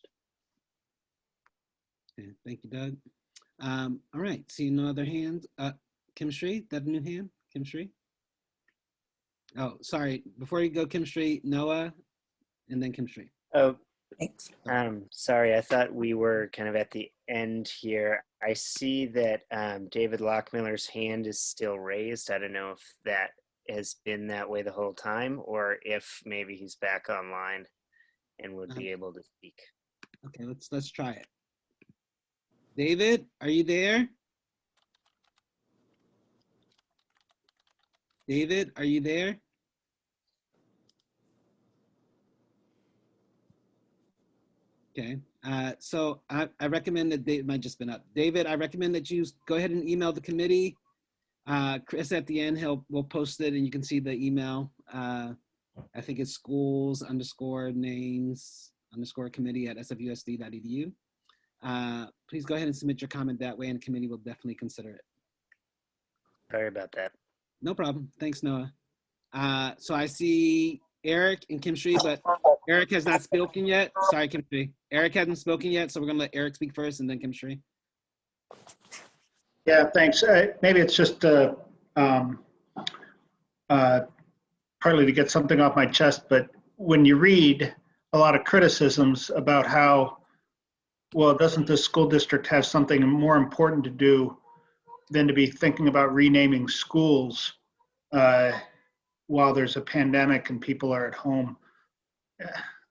Okay, thank you, Doug. All right, see no other hands. Kim Shree, that a new hand? Kim Shree? Oh, sorry. Before you go, Kim Shree, Noah, and then Kim Shree. Oh, thanks. Sorry, I thought we were kind of at the end here. I see that David Lockmiller's hand is still raised. I don't know if that has been that way the whole time or if maybe he's back online and would be able to speak. Okay, let's try it. David, are you there? David, are you there? Okay, so I recommend that David might just been up. David, I recommend that you go ahead and email the committee. Chris at the end, we'll post it and you can see the email. I think it's schools_names_committee@sfusd.edu. Please go ahead and submit your comment that way and the committee will definitely consider it. Sorry about that. No problem. Thanks, Noah. So I see Eric and Kim Shree, but Eric has not spoken yet. Sorry, Kim Shree. Eric hasn't spoken yet, so we're gonna let Eric speak first and then Kim Shree. Yeah, thanks. Maybe it's just partly to get something off my chest, but when you read a lot of criticisms about how, well, doesn't the school district have something more important to do than to be thinking about renaming schools while there's a pandemic and people are at home?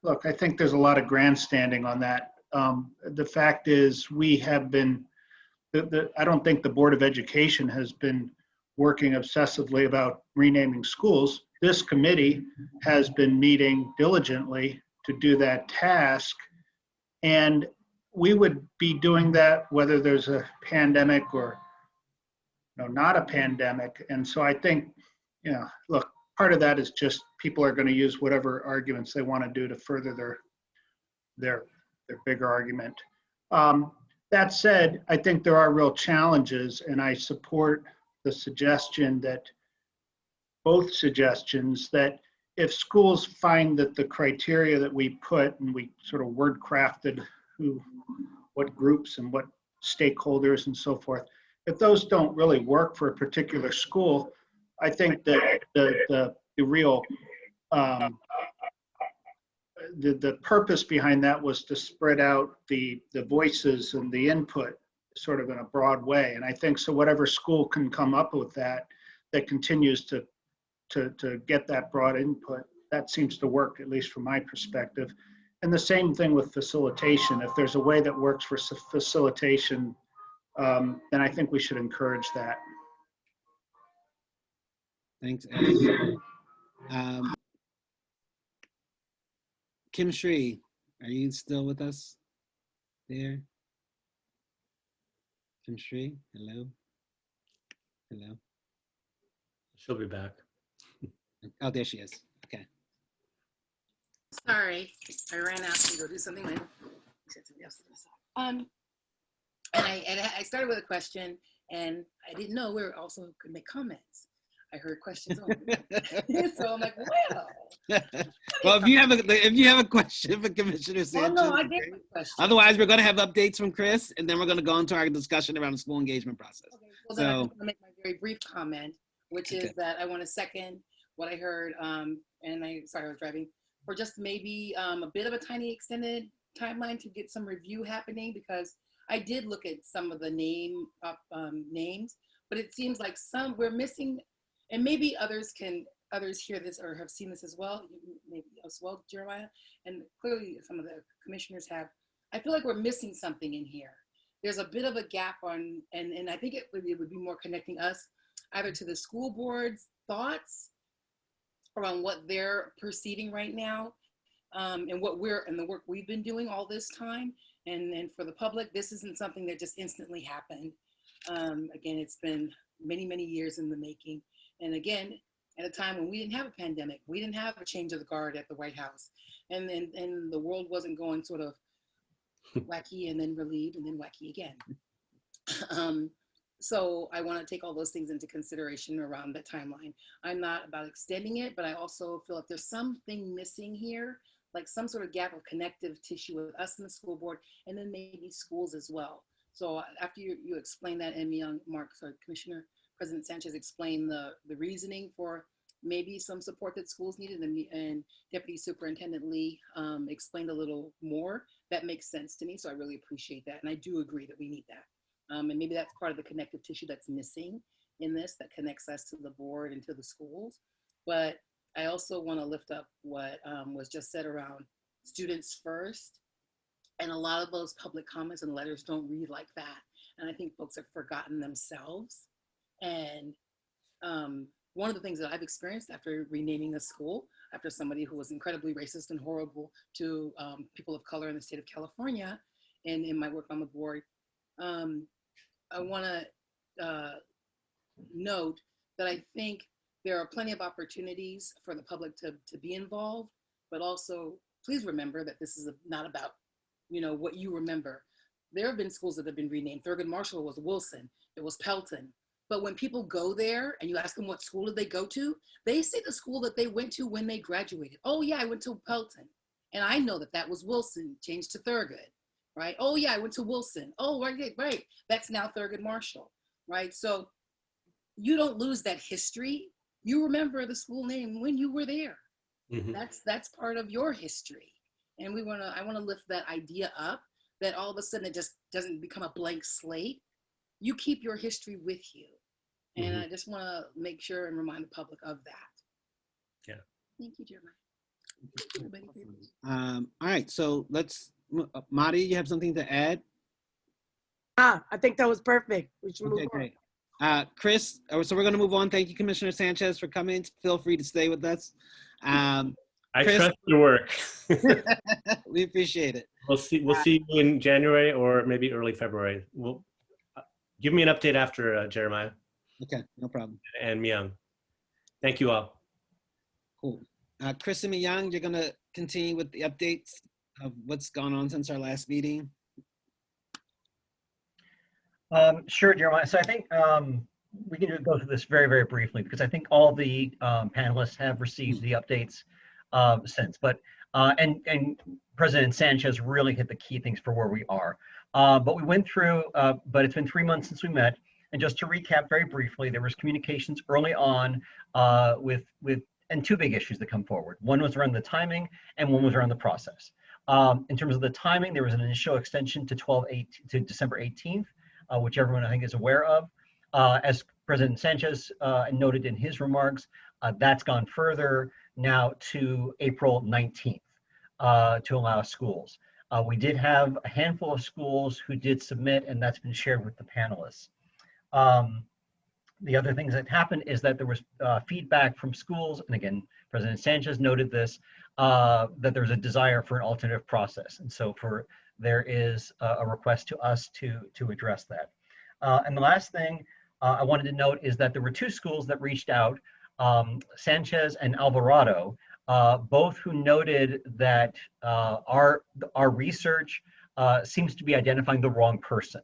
Look, I think there's a lot of grandstanding on that. The fact is we have been, I don't think the Board of Education has been working obsessively about renaming schools. This committee has been meeting diligently to do that task. And we would be doing that whether there's a pandemic or not a pandemic. And so I think, look, part of that is just people are going to use whatever arguments they want to do to further their bigger argument. That said, I think there are real challenges, and I support the suggestion that, both suggestions, that if schools find that the criteria that we put, and we sort of word crafted what groups and what stakeholders and so forth, if those don't really work for a particular school, I think that the real the purpose behind that was to spread out the voices and the input sort of in a broad way. And I think so whatever school can come up with that continues to get that broad input, that seems to work, at least from my perspective. And the same thing with facilitation. If there's a way that works for facilitation, then I think we should encourage that. Thanks, Eric. Kim Shree, are you still with us there? Kim Shree, hello? Hello? She'll be back. Oh, there she is. Okay. Sorry, I ran out to go do something later. And I started with a question, and I didn't know we were also could make comments. I heard questions only. So I'm like, well. Well, if you have a question for Commissioner Sanchez. Oh, no, I did have a question. Otherwise, we're going to have updates from Chris, and then we're going to go into our discussion around the school engagement process. Okay. Well, then I just want to make my very brief comment, which is that I want to second what I heard, and sorry, I was driving, for just maybe a bit of a tiny extended timeline to get some review happening, because I did look at some of the names, but it seems like we're missing, and maybe others hear this or have seen this as well, maybe as well, Jeremiah, and clearly some of the commissioners have. I feel like we're missing something in here. There's a bit of a gap on, and I think it would be more connecting us either to the school board's thoughts around what they're perceiving right now, and the work we've been doing all this time, and for the public, this isn't something that just instantly happened. Again, it's been many, many years in the making, and again, at a time when we didn't have a pandemic, we didn't have a change of the guard at the White House, and the world wasn't going sort of wacky and then relieved and then wacky again. So I want to take all those things into consideration around the timeline. I'm not about extending it, but I also feel like there's something missing here, like some sort of gap of connective tissue with us in the school board, and then maybe schools as well. So after you explain that, and Commissioner President Sanchez explained the reasoning for maybe some support that schools needed, and Deputy Superintendent Leigh explained a little more. That makes sense to me, so I really appreciate that, and I do agree that we need that. And maybe that's part of the connective tissue that's missing in this, that connects us to the board and to the schools. But I also want to lift up what was just said around students first. And a lot of those public comments and letters don't read like that. And I think folks have forgotten themselves. And one of the things that I've experienced after renaming the school, after somebody who was incredibly racist and horrible to people of color in the state of California, and in my work on the board, I want to note that I think there are plenty of opportunities for the public to be involved, but also please remember that this is not about, what you remember. There have been schools that have been renamed. Thurgood Marshall was Wilson, it was Pelton. But when people go there and you ask them what school did they go to, they say the school that they went to when they graduated. Oh yeah, I went to Pelton. And I know that was Wilson, changed to Thurgood. Right? Oh yeah, I went to Wilson. Oh, right. That's now Thurgood Marshall, right? So you don't lose that history. You remember the school name when you were there. Mm-hmm. That's part of your history. And I want to lift that idea up, that all of a sudden it just doesn't become a blank slate. You keep your history with you. And I just want to make sure and remind the public of that. Yeah. Thank you, Jeremiah. All right, so let's, Madi, you have something to add? I think that was perfect. We should move on. Great. Chris, so we're going to move on. Thank you, Commissioner Sanchez, for coming. Feel free to stay with us. I trust your work. We appreciate it. We'll see you in January or maybe early February. Give me an update after Jeremiah. Okay, no problem. And Myong. Thank you all. Cool. Chris and Myong, you're going to continue with the updates of what's gone on since our last meeting? Sure, Jeremiah. So I think we can go through this very, very briefly, because I think all the panelists have received the updates since. But and President Sanchez really hit the key things for where we are. But we went through, but it's been 3 months since we met. And just to recap very briefly, there was communications early on and two big issues that come forward. One was around the timing, and one was around the process. In terms of the timing, there was an initial extension to December 18th, which everyone I think is aware of. As President Sanchez noted in his remarks, that's gone further now to April 19th to allow schools. We did have a handful of schools who did submit, and that's been shared with the panelists. The other things that happened is that there was feedback from schools, and again, President Sanchez noted this, that there's a desire for an alternative process. And so there is a request to us to address that. And the last thing I wanted to note is that there were two schools that reached out, Sanchez and Alvarado, both who noted that our research seems to be identifying the wrong person.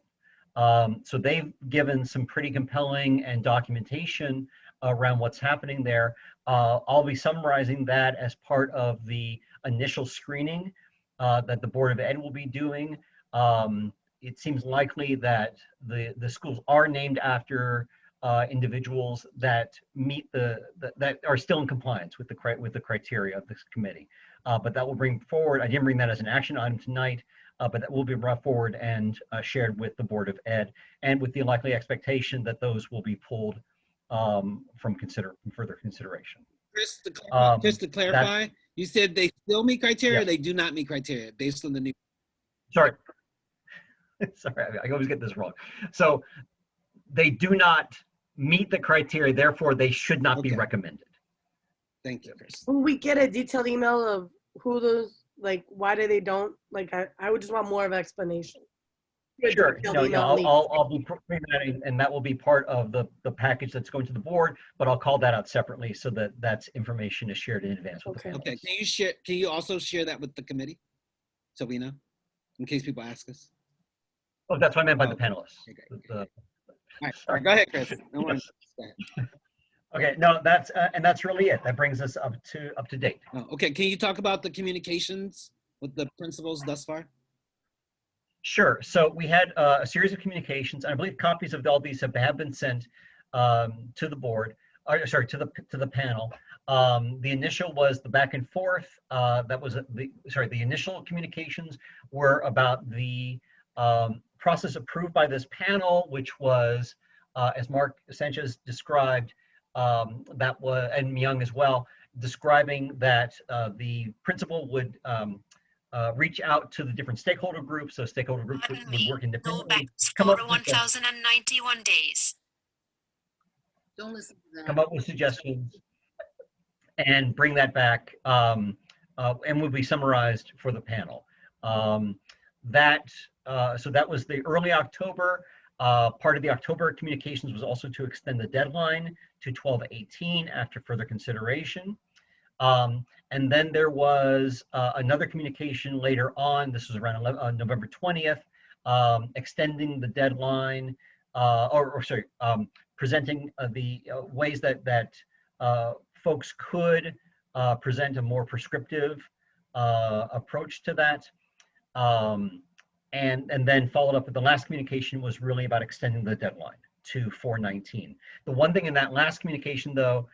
So they've given some pretty compelling and documentation around what's happening there. I'll be summarizing that as part of the initial screening that the Board of Ed will be doing. It seems likely that the schools are named after individuals that meet that are still in compliance with the criteria of this committee. But that will bring forward, I didn't bring that as an action item tonight, but that will be brought forward and shared with the Board of Ed, and with the likely expectation that those will be pulled from further consideration. Chris, just to clarify, you said they still meet criteria, yes. or they do not meet criteria based on the new. Sorry. Sorry, I always get this wrong. So they do not meet the criteria, therefore they should not be recommended. Thank you, Chris. Will we get a detailed email of who those, like, why do they don't? Like, I would just want more of an explanation. Sure. No, I'll be putting that in, and that will be part of the package that's going to the board, but I'll call that out separately so that that's information is shared in advance with the panelists. Okay. Can you also share that with the committee, so we know, in case people ask us? Oh, that's what I meant by the panelists. All right, go ahead, Chris. No worries. Go ahead. Okay, no, that's really it. That brings us up to date. Oh, okay, can you talk about the communications with the principals thus far? Sure. So we had a series of communications, and I believe copies of all these have been sent to the board, or sorry, to the panel. The initial was the back and forth. That was the initial communications were about the process approved by this panel, which was, as Mark Sanchez described, that was, and Myong as well, describing that the principal would reach out to the different stakeholder groups. So stakeholder groups would work independently. Come up with 1,091 days. Don't listen to that. Come up with suggestions and bring that back, and will be summarized for the panel. So that was the early October. Part of the October communications was also to extend the deadline to 12/18 after further consideration. And then there was another communication later on, this was around November 20th, extending the deadline, presenting the ways that folks could present a more prescriptive approach to that. And then followed up with the last communication was really about extending the deadline to 4/19. The one thing in that last communication, though,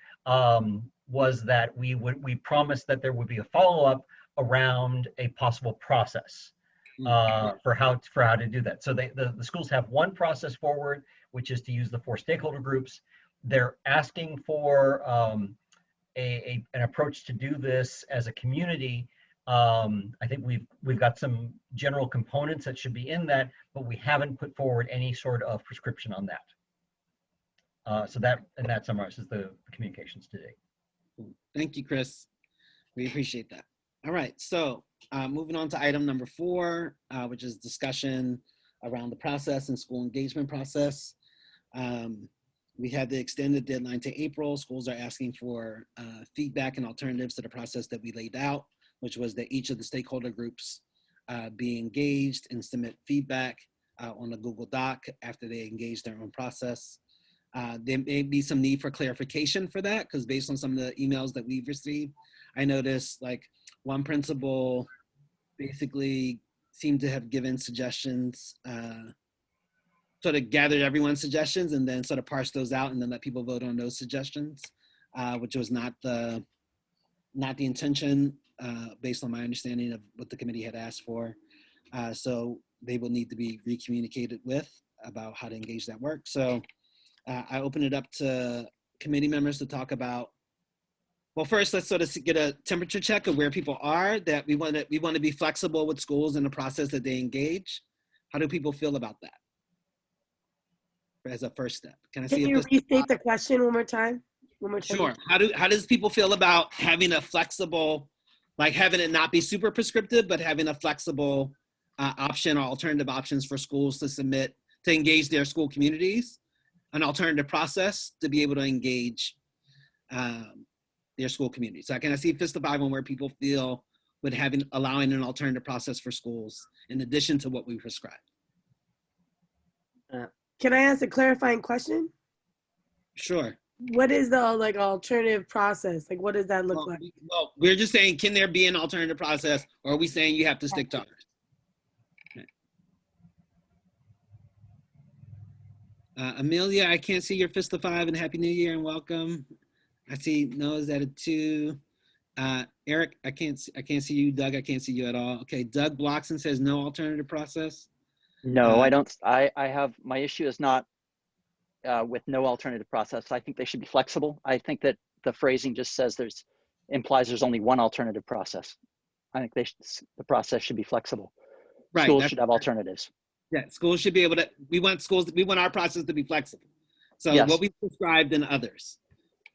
was that we promised that there would be a follow-up around a possible process for how to do that. So the schools have one process forward, which is to use the 4 stakeholder groups. They're asking for an approach to do this as a community. I think we've got some general components that should be in that, but we haven't put forward any sort of prescription on that. So that summarizes the communications today. Thank you, Chris. We appreciate that. All right, so moving on to item number 4, which is discussion around the process and school engagement process. We had the extended deadline to April. Schools are asking for feedback and alternatives to the process that we laid out, which was that each of the stakeholder groups be engaged and submit feedback on a Google Doc after they engage their own process. There may be some need for clarification for that, because based on some of the emails that we've received, I noticed like one principal basically seemed to have given suggestions, sort of gathered everyone's suggestions and then sort of parsed those out and then let people vote on those suggestions, which was not the intention based on my understanding of what the committee had asked for. So they will need to be recommunicated with about how to engage that work. So I open it up to committee members to talk about, well, first, let's sort of get a temperature check of where people are, that we want to be flexible with schools in the process that they engage. How do people feel about that as a first step? Can you restate the question one more time? Sure. How does people feel about having a flexible, like having it not be super prescriptive, but having a flexible option or alternative options for schools to submit, to engage their school communities, an alternative process to be able to engage their school community. So can I see fist of 5 on where people feel with allowing an alternative process for schools in addition to what we prescribe? Can I ask a clarifying question? Sure. What is the alternative process? Like, what does that look like? Well, we're just saying, can there be an alternative process, or are we saying you have to stick to ours? Amelia, I can't see your fist of 5, and Happy New Year and welcome. I see Noah's at a 2. Eric, I can't see you. Doug, I can't see you at all. Okay, Doug Blockson says no alternative process. No, I don't. I have, my issue is not with no alternative process. I think they should be flexible. I think that the phrasing just says implies there's only one alternative process. I think the process should be flexible. Right, Schools should have alternatives. Yeah, schools should be able to, we want our process to be flexible. So Yes. what we prescribed in others.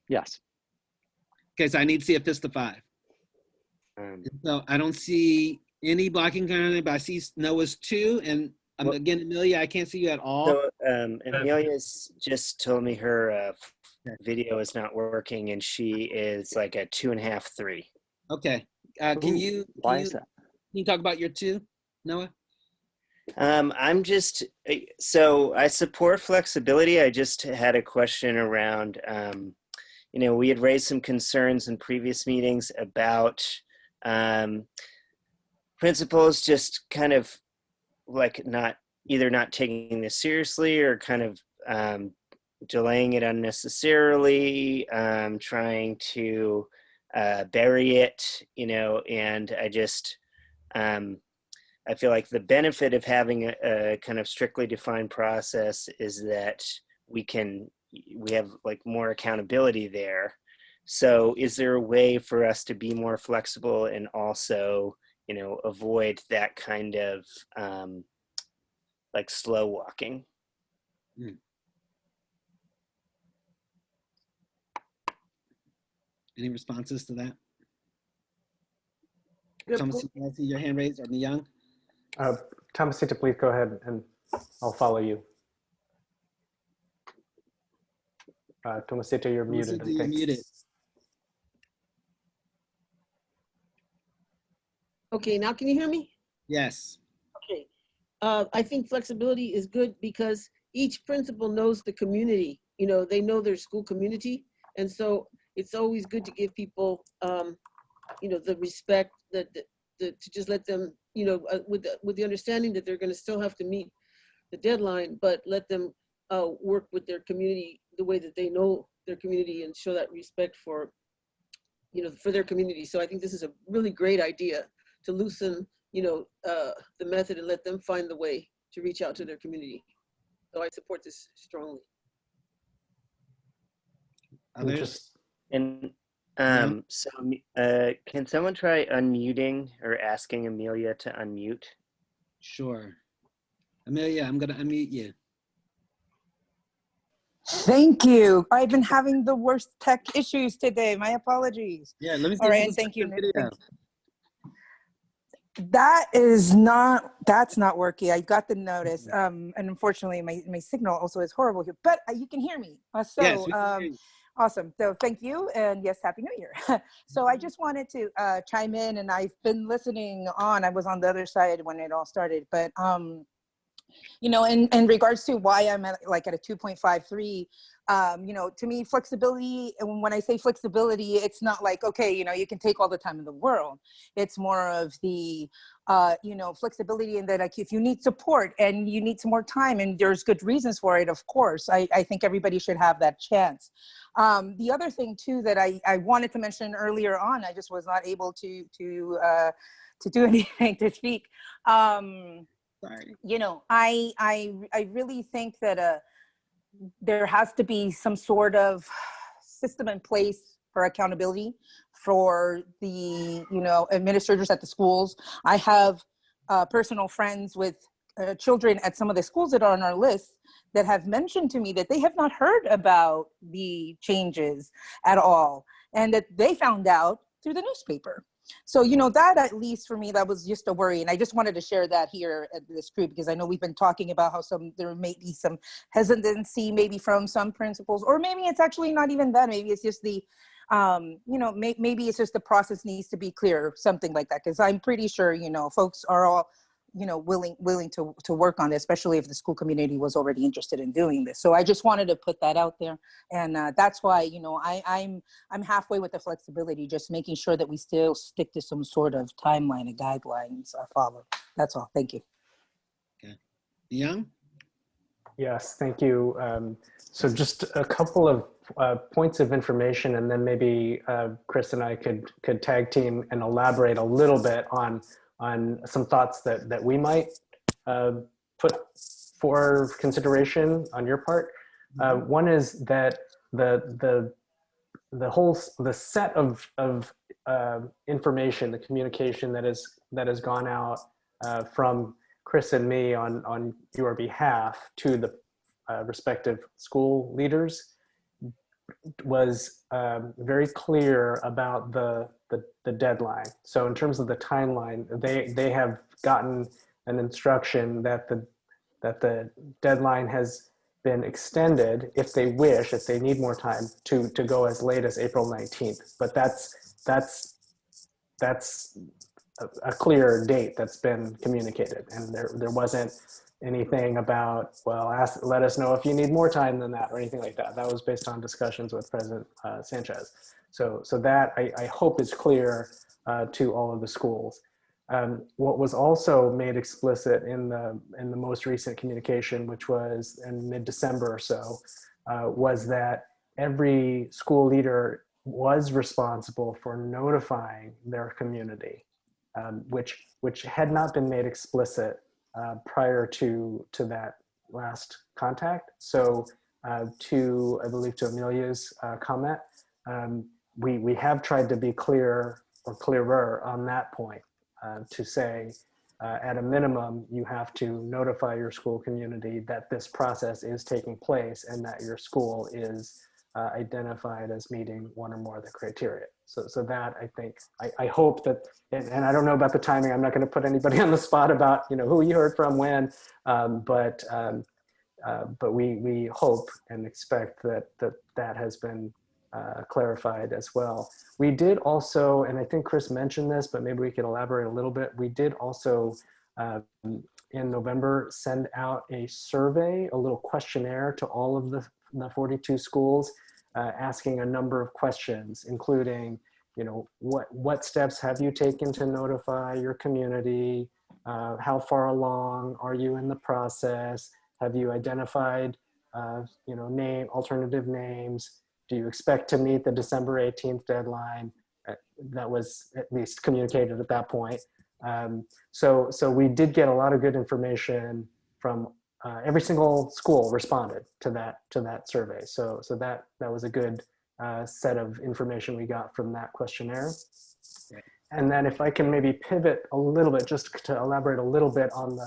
Yes. Okay, so I need to see a fist of 5. So I don't see any blocking currently, but I see Noah's 2, and again, Amelia, I can't see you at all. So Amelia's just told me her video is not working, and she is like a 2.5, 3. Okay, why is that? Can you talk about your 2, Noah? So I support flexibility. I just had a question around, we had raised some concerns in previous meetings about principals just kind of like either not taking this seriously or kind of delaying it unnecessarily, trying to bury it, and I feel like the benefit of having a kind of strictly defined process is that we have like more accountability there. So is there a way for us to be more flexible and also, avoid that kind of like slow walking? Any responses to that? Thomas, I see your hand raised, or Myong? Tomasita, please go ahead and I'll follow you. Tomasita, you're muted. Tomasita, you're muted. Okay, now can you hear me? Yes. Okay. I think flexibility is good because each principal knows the community. They know their school community. And so it's always good to give people, the respect that to just let them, with the understanding that they're going to still have to meet the deadline, but let them work with their community the way that they know their community and show that respect for their community. So I think this is a really great idea to loosen, the method and let them find the way to reach out to their community. So I support this strongly. Can someone try unmuting or asking Amelia to unmute? Sure. Amelia, I'm gonna unmute you. Thank you. I've been having the worst tech issues today. My apologies. Yeah, let me see. All right, and thank you. That's not working. I got the notice. And unfortunately my signal also is horrible here, but you can hear me. Yes, we can hear you. Awesome. So thank you. And yes, Happy New Year. So I just wanted to chime in, and I've been listening on. I was on the other side when it all started, but in regards to why I'm at a 2.53, to me, flexibility, and when I say flexibility, it's not like, okay, you can take all the time in the world. It's more of the, flexibility in that, like, if you need support and you need some more time and there's good reasons for it, of course, I think everybody should have that chance. The other thing too, that I wanted to mention earlier on, I just was not able to do anything to speak. Sorry. I really think that there has to be some sort of system in place for accountability for the administrators at the schools. I have personal friends with children at some of the schools that are on our list that have mentioned to me that they have not heard about the changes at all, and that they found out through the newspaper. So, that at least for me, that was just a worry. And I just wanted to share that here at this group, because I know we've been talking about how there may be some hesitancy maybe from some principals, or maybe it's actually not even that. Maybe it's just the you know, maybe it's just the process needs to be clear, something like that. Because I'm pretty sure, you know, folks are all, you know, willing to work on it, especially if the school community was already interested in doing this. So I just wanted to put that out there. And that's why, you know, I'm halfway with the flexibility, just making sure that we still stick to some sort of timeline and guidelines are followed. That's all. Thank you. Okay. Myong? Yes, thank you. So just a couple of points of information, and then maybe Chris and I could tag team and elaborate a little bit on some thoughts that we might put for consideration on your part. One is that the set of information, the communication that has gone out from Chris and me on your behalf to the respective school leaders was very clear about the deadline. So in terms of the timeline, they have gotten an instruction that the deadline has been extended if they wish, if they need more time, to go as late as April 19th. But that's a clear date that's been communicated, and there wasn't anything about, well, let us know if you need more time than that or anything like that. That was based on discussions with President Sanchez. So that I hope is clear to all of the schools. What was also made explicit in the most recent communication, which was in mid-December or so, was that every school leader was responsible for notifying their community, which had not been made explicit prior to that last contact. So I believe to Amelia's comment, we have tried to be clear or clearer on that point, to say at a minimum, you have to notify your school community that this process is taking place and that your school is identified as meeting one or more of the criteria. So that, I think, I hope that, and I don't know about the timing, I'm not going to put anybody on the spot about, you know, who you heard from when, but we hope and expect that has been clarified as well. We did also, and I think Chris mentioned this, but maybe we can elaborate a little bit. We did also in November send out a survey, a little questionnaire to all of the 42 schools, asking a number of questions, including, you know, what steps have you taken to notify your community? How far along are you in the process? Have you identified, you know, alternative names? Do you expect to meet the December 18th deadline? That was at least communicated at that point. So we did get a lot of good information from every single school responded to that survey. So that was a good set of information we got from that questionnaire. And then if I can maybe pivot a little bit, just to elaborate a little bit on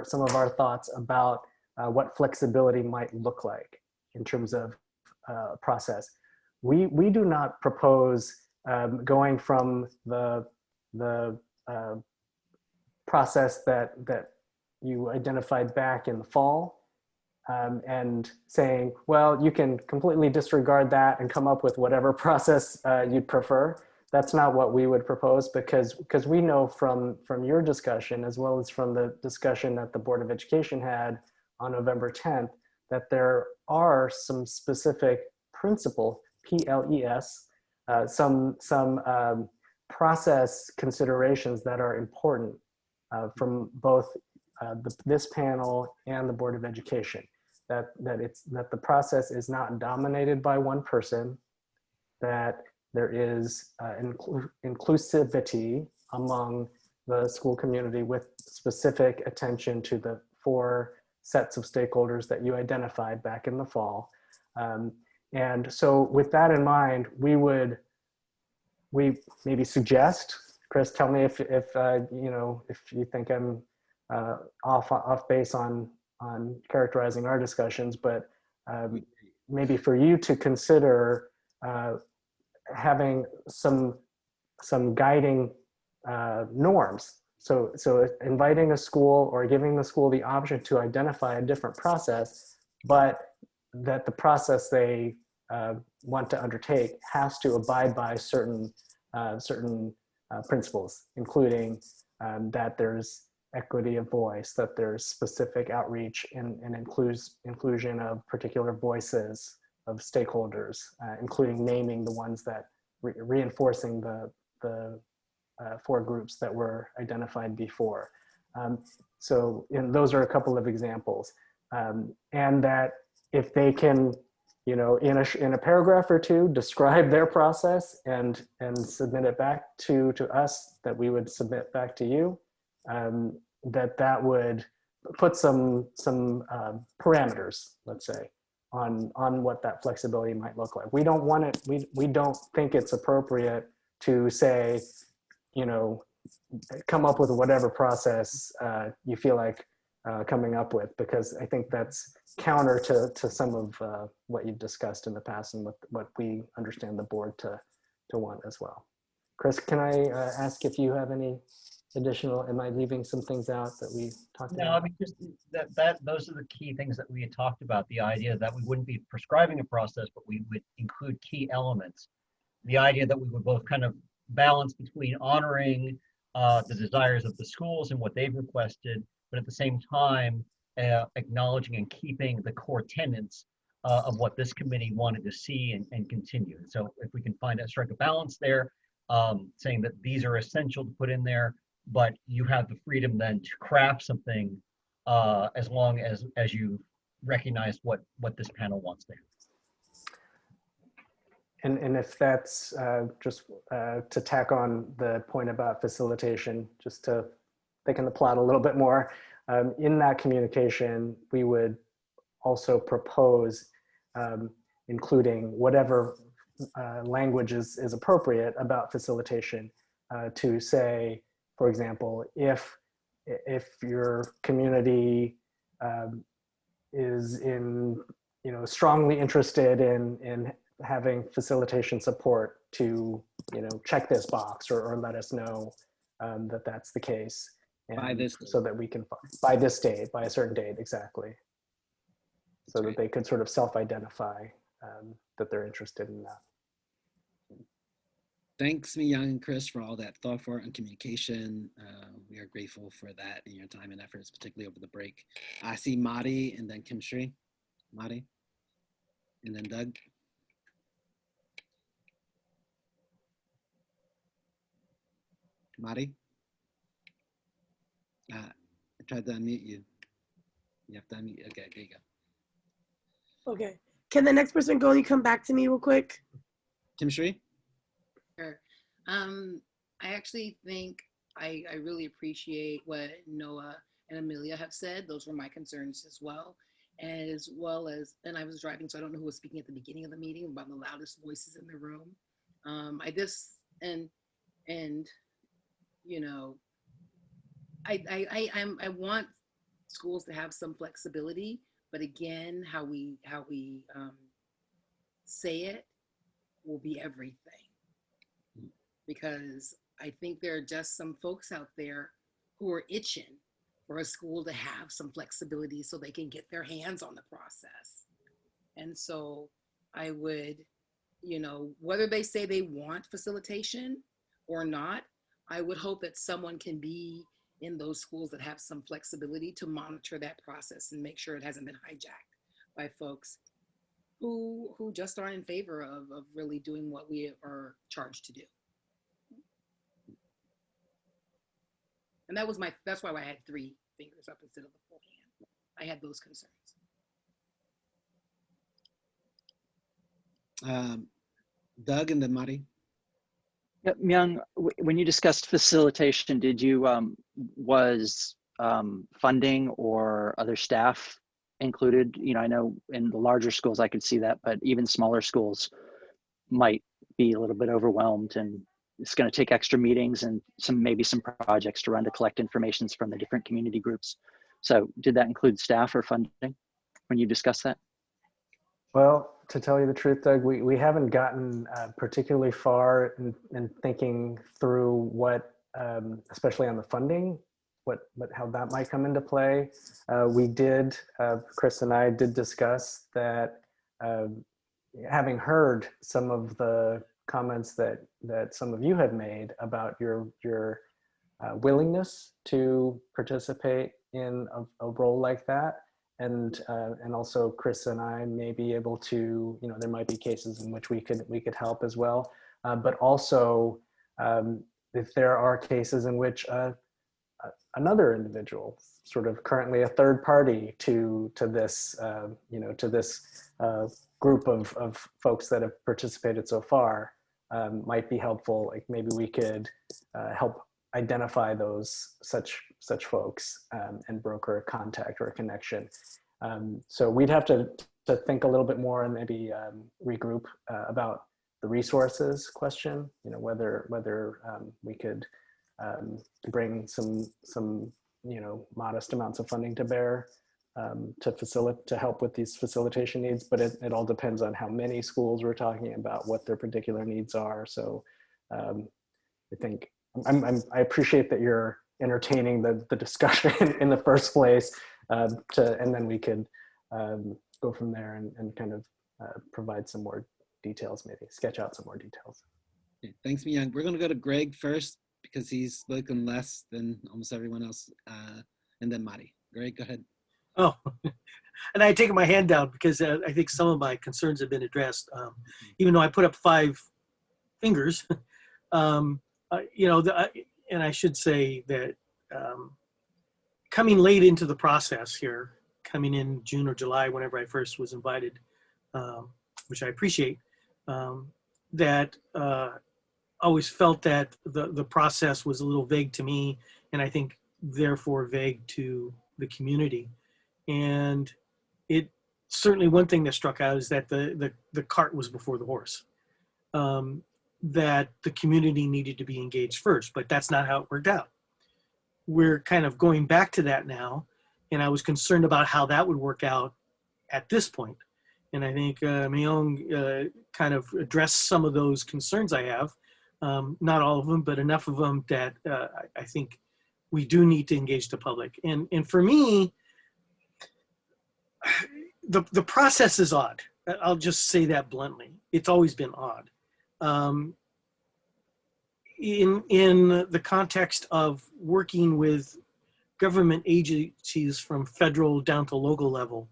some of our thoughts about what flexibility might look like in terms of process. We do not propose going from the process that you identified back in the fall and saying, well, you can completely disregard that and come up with whatever process you'd prefer. That's not what we would propose, because we know from your discussion, as well as from the discussion that the Board of Education had on November 10th, that there are some specific principle, PLES, some process considerations that are important from both this panel and the Board of Education. That the process is not dominated by one person, that there is inclusivity among the school community with specific attention to the 4 sets of stakeholders that you identified back in the fall. And so with that in mind, we maybe suggest, Chris, tell me if you know, if you think I'm off base on characterizing our discussions, but maybe for you to consider having some guiding norms. So inviting a school or giving the school the option to identify a different process, but that the process they want to undertake has to abide by certain principles, including that there's equity of voice, that there's specific outreach and inclusion of particular voices of stakeholders, including naming the ones that reinforcing the 4 groups that were identified before. So those are a couple of examples. And that if they can, you know, in a paragraph or 2, describe their process and submit it back to us, that we would submit back to you, that would put some parameters, let's say, on what that flexibility might look like. We don't want it, we don't think it's appropriate to say, you know, come up with whatever process you feel like coming up with, because I think that's counter to some of what you've discussed in the past and what we understand the board to want as well. Chris, can I ask if you have any additional, am I leaving some things out that we talked about? No, I mean, just those are the key things that we had talked about, the idea that we wouldn't be prescribing a process, but we would include key elements. The idea that we would both kind of balance between honoring the desires of the schools and what they've requested, but at the same time, acknowledging and keeping the core tenets of what this committee wanted to see and continue. And so if we can strike a balance there, saying that these are essential to put in there, but you have the freedom then to craft something as long as you recognize what this panel wants there. And if that's just to tack on the point about facilitation, just to thicken the plot a little bit more, in that communication, we would also propose including whatever language is appropriate about facilitation to say, for example, if your community is strongly interested in having facilitation support, to check this box or let us know that that's the case, and by this so that we can by this date, by a certain date, exactly, so that they could sort of self-identify that they're interested in that. Thanks, Myong and Chris, for all that thought for and communication. We are grateful for that and your time and efforts, particularly over the break. I see Madi and then Kim Sri. Madi, and then Doug. Madi? I tried to unmute you. You have to unmute. Okay, there you go. Okay. Can the next person go and you come back to me real quick? Kim Sri? Sure. I actually think I really appreciate what Noah and Amelia have said. Those were my concerns as well. And I was driving, so I don't know who was speaking at the beginning of the meeting about the loudest voices in the room. I want schools to have some flexibility, but again, how we say it will be everything. Because I think there are just some folks out there who are itching for a school to have some flexibility so they can get their hands on the process. And so I would, whether they say they want facilitation or not, I would hope that someone can be in those schools that have some flexibility to monitor that process and make sure it hasn't been hijacked by folks who just aren't in favor of really doing what we are charged to do. And that's why I had 3 fingers up instead of the full hand. I had those concerns. Doug and then Madi. Yeah, Myong, when you discussed facilitation, did you, was funding or other staff included? I know in the larger schools I could see that, but even smaller schools might be a little bit overwhelmed, and it's going to take extra meetings and maybe some projects to run to collect information from the different community groups. So did that include staff or funding when you discussed that? Well, to tell you the truth, Doug, we haven't gotten particularly far in thinking through what, especially on the funding, how that might come into play. We did, Chris and I did discuss that, having heard some of the comments that some of you had made about your willingness to participate in a role like that, and also Chris and I may be able to, there might be cases in which we could help as well, but also if there are cases in which another individual, sort of currently a third party to this, to this group of folks that have participated so far, might be helpful. Like maybe we could help identify those such folks and broker a contact or a connection. So we'd have to think a little bit more and maybe regroup about the resources question. Whether we could bring some modest amounts of funding to bear to help with these facilitation needs, but it all depends on how many schools we're talking about, what their particular needs are. So I think I appreciate that you're entertaining the discussion in the first place, and then we could go from there and kind of provide some more details, maybe sketch out some more details. Okay, thanks, Myong. We're going to go to Greg first because he's spoken less than almost everyone else, and then Mari. Greg, go ahead. Oh, and I had taken my hand down because I think some of my concerns have been addressed. Even though I put up 5 fingers, and I should say that coming late into the process here, coming in June or July, whenever I first was invited, which I appreciate, that always felt that the process was a little vague to me, and I think therefore vague to the community. And it certainly, one thing that struck out is that the cart was before the horse. That the community needed to be engaged first, but that's not how it worked out. We're kind of going back to that now, and I was concerned about how that would work out at this point. And I think Myong kind of addressed some of those concerns I have, not all of them, but enough of them that I think we do need to engage the public. And for me, the process is odd. I'll just say that bluntly. It's always been odd. In the context of working with government agencies from federal down to local level,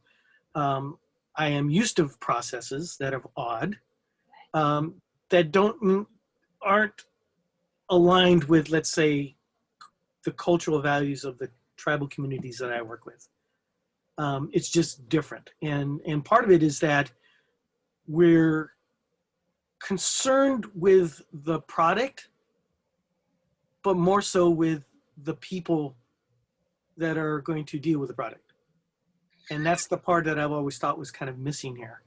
I am used to processes that are odd, that aren't aligned with, let's say, the cultural values of the tribal communities that I work with. It's just different. And part of it is that we're concerned with the product, but more so with the people that are going to deal with the product. And that's the part that I've always thought was kind of missing here.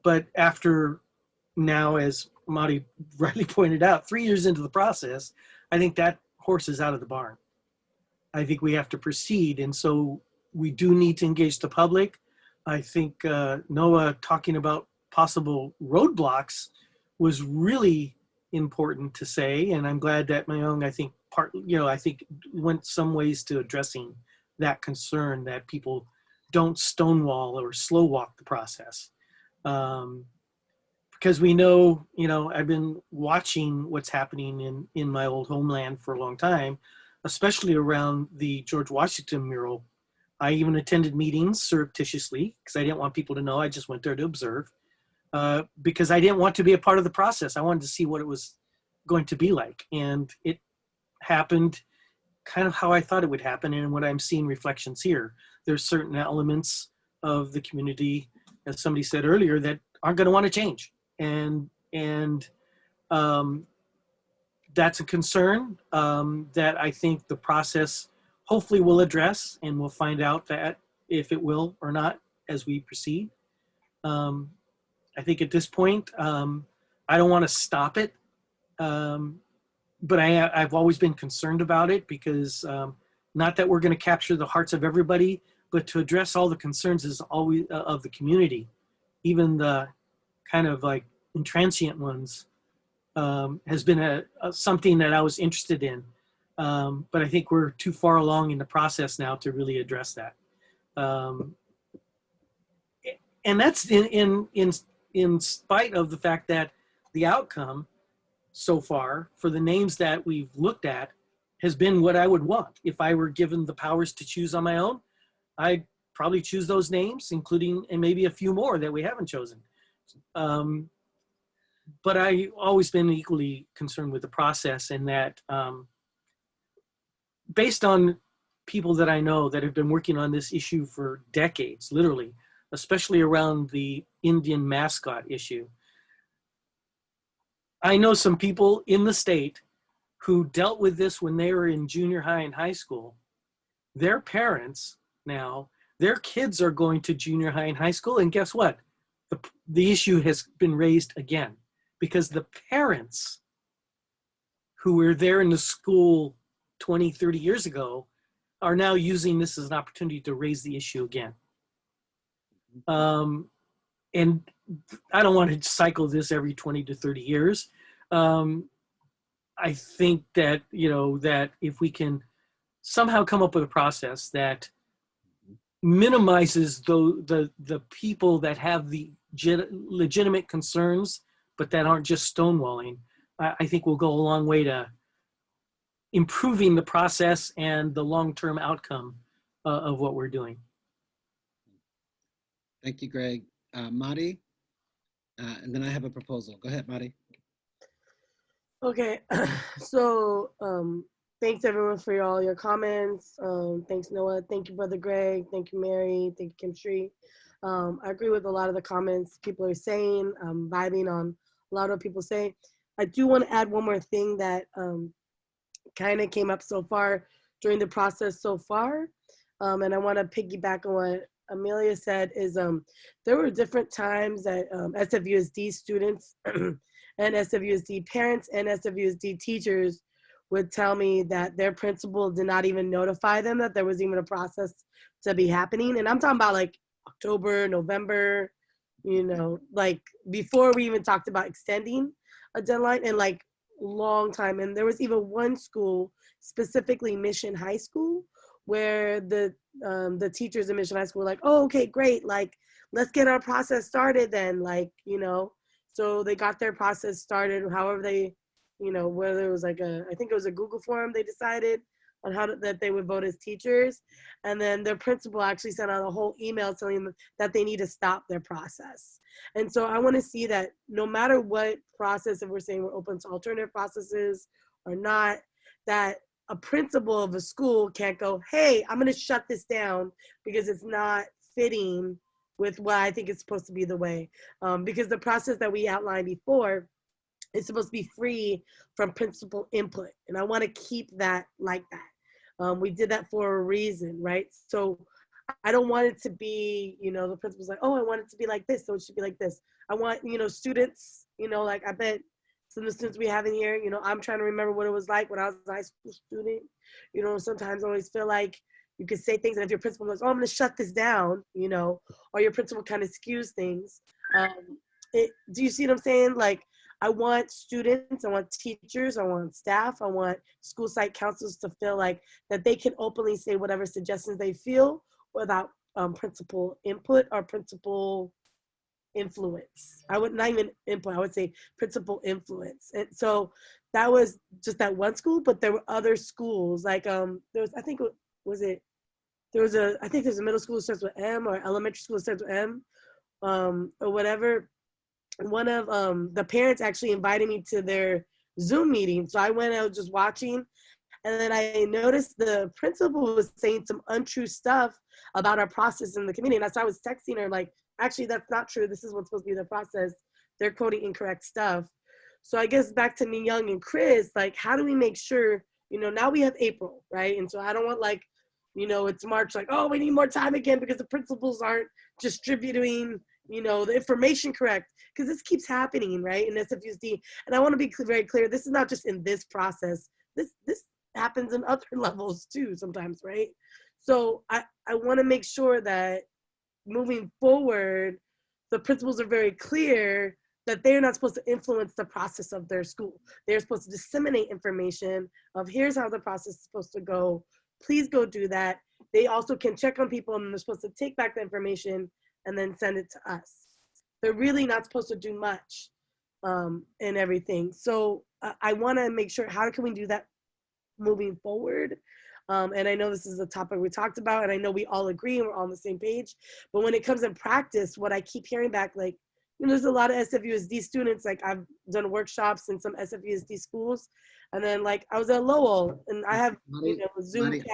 But after now, as Mari rightly pointed out, 3 years into the process, I think that horse is out of the barn. I think we have to proceed. And so we do need to engage the public. I think Noah talking about possible roadblocks was really important to say. And I'm glad that Myong, I think, I think went some ways to addressing that concern that people don't stonewall or slow walk the process. Because we know, I've been watching what's happening in my old homeland for a long time, especially around the George Washington mural. I even attended meetings surreptitiously because I didn't want people to know. I just went there to observe because I didn't want to be a part of the process. I wanted to see what it was going to be like. And it happened kind of how I thought it would happen, and what I'm seeing reflections here. There's certain elements of the community, as somebody said earlier, that aren't going to want to change. And that's a concern that I think the process hopefully will address, and we'll find out that if it will or not as we proceed. I think at this point, I don't want to stop it, but I've always been concerned about it because not that we're going to capture the hearts of everybody, but to address all the concerns is always of the community, even the kind of like intransient ones, has been something that I was interested in. But I think we're too far along in the process now to really address that. And that's in in spite of the fact that the outcome so far for the names that we've looked at has been what I would want. If I were given the powers to choose on my own, I'd probably choose those names, including, and maybe a few more that we haven't chosen. But I've always been equally concerned with the process, and that based on people that I know that have been working on this issue for decades, literally, especially around the Indian mascot issue. I know some people in the state who dealt with this when they were in junior high and high school. Their parents now, their kids are going to junior high and high school, and guess what? The issue has been raised again because the parents who were there in the school 20, 30 years ago are now using this as an opportunity to raise the issue again. And I don't want to cycle this every 20 to 30 years. I think that, you know, that if we can somehow come up with a process that minimizes the people that have the legitimate concerns, but that aren't just stonewalling, I think we'll go a long way to improving the process and the long-term outcome of what we're doing. Thank you, Greg. Madi, and then I have a proposal. Go ahead, Madi. Okay, so thanks everyone for all your comments. Thanks, Noah. Thank you, Brother Greg. Thank you, Mary. Thank you, Kim Shree. I agree with a lot of the comments people are saying. I'm vibing on a lot of people say. I do want to add one more thing that kind of came up so far during the process so far. And I want to piggyback on what Amelia said is there were different times that SFUSD students and SFUSD parents and SFUSD teachers would tell me that their principal did not even notify them that there was even a process to be happening. And I'm talking about like October, November, you know, like before we even talked about extending a deadline, and like long time. And there was even one school, specifically Mission High School, where the teachers in Mission High School were like, oh, okay, great. Like, let's get our process started then, like, you know. So they got their process started, however they, you know, whether it was like I think it was a Google form they decided on how that they would vote as teachers. And then their principal actually sent out a whole email telling them that they need to stop their process. And so I want to see that no matter what process, if we're saying we're open to alternative processes or not, that a principal of a school can't go, hey, I'm going to shut this down because it's not fitting with what I think is supposed to be the way. Because the process that we outlined before is supposed to be free from principal input. And I want to keep that like that. We did that for a reason, right? So I don't want it to be, you know, the principal's like, oh, I want it to be like this, so it should be like this. I want, you know, students, you know, like I bet some of the students we have in here, you know, I'm trying to remember what it was like when I was a high school student. You know, sometimes I always feel like you could say things, and if your principal goes, oh, I'm gonna shut this down, you know, or your principal kind of skews things. Do you see what I'm saying? Like, I want students, I want teachers, I want staff, I want school site counselors to feel like that they can openly say whatever suggestions they feel without principal input or principal influence. I would not even input, I would say principal influence. And so that was just that one school, but there were other schools like there was, I think there's a middle school that starts with M, or elementary school that starts with M, or whatever. One of the parents actually invited me to their Zoom meeting. So I went out just watching, and then I noticed the principal was saying some untrue stuff about our process in the community. And so I was texting her like, actually, that's not true. This is what's supposed to be the process. They're quoting incorrect stuff. So I guess back to Myong and Chris, like, how do we make sure, you know, now we have April, right? And so I don't want like, you know, it's March, like, oh, we need more time again because the principals aren't distributing, you know, the information correct, because this keeps happening, right, in SFUSD. And I want to be very clear, this is not just in this process. This happens in other levels too sometimes, right? So I want to make sure that moving forward, the principals are very clear that they're not supposed to influence the process of their school. They're supposed to disseminate information of here's how the process is supposed to go. Please go do that. They also can check on people, and they're supposed to take back the information and then send it to us. they're really not supposed to do much and everything. So I want to make sure, how can we do that moving forward? And I know this is a topic we talked about, and I know we all agree and we're all on the same page. But when it comes in practice, what I keep hearing back, like, you know, there's a lot of SFUSD students, like I've done workshops in some SFUSD schools. And then like I was at Lowell and I have, you know, Zoom chat.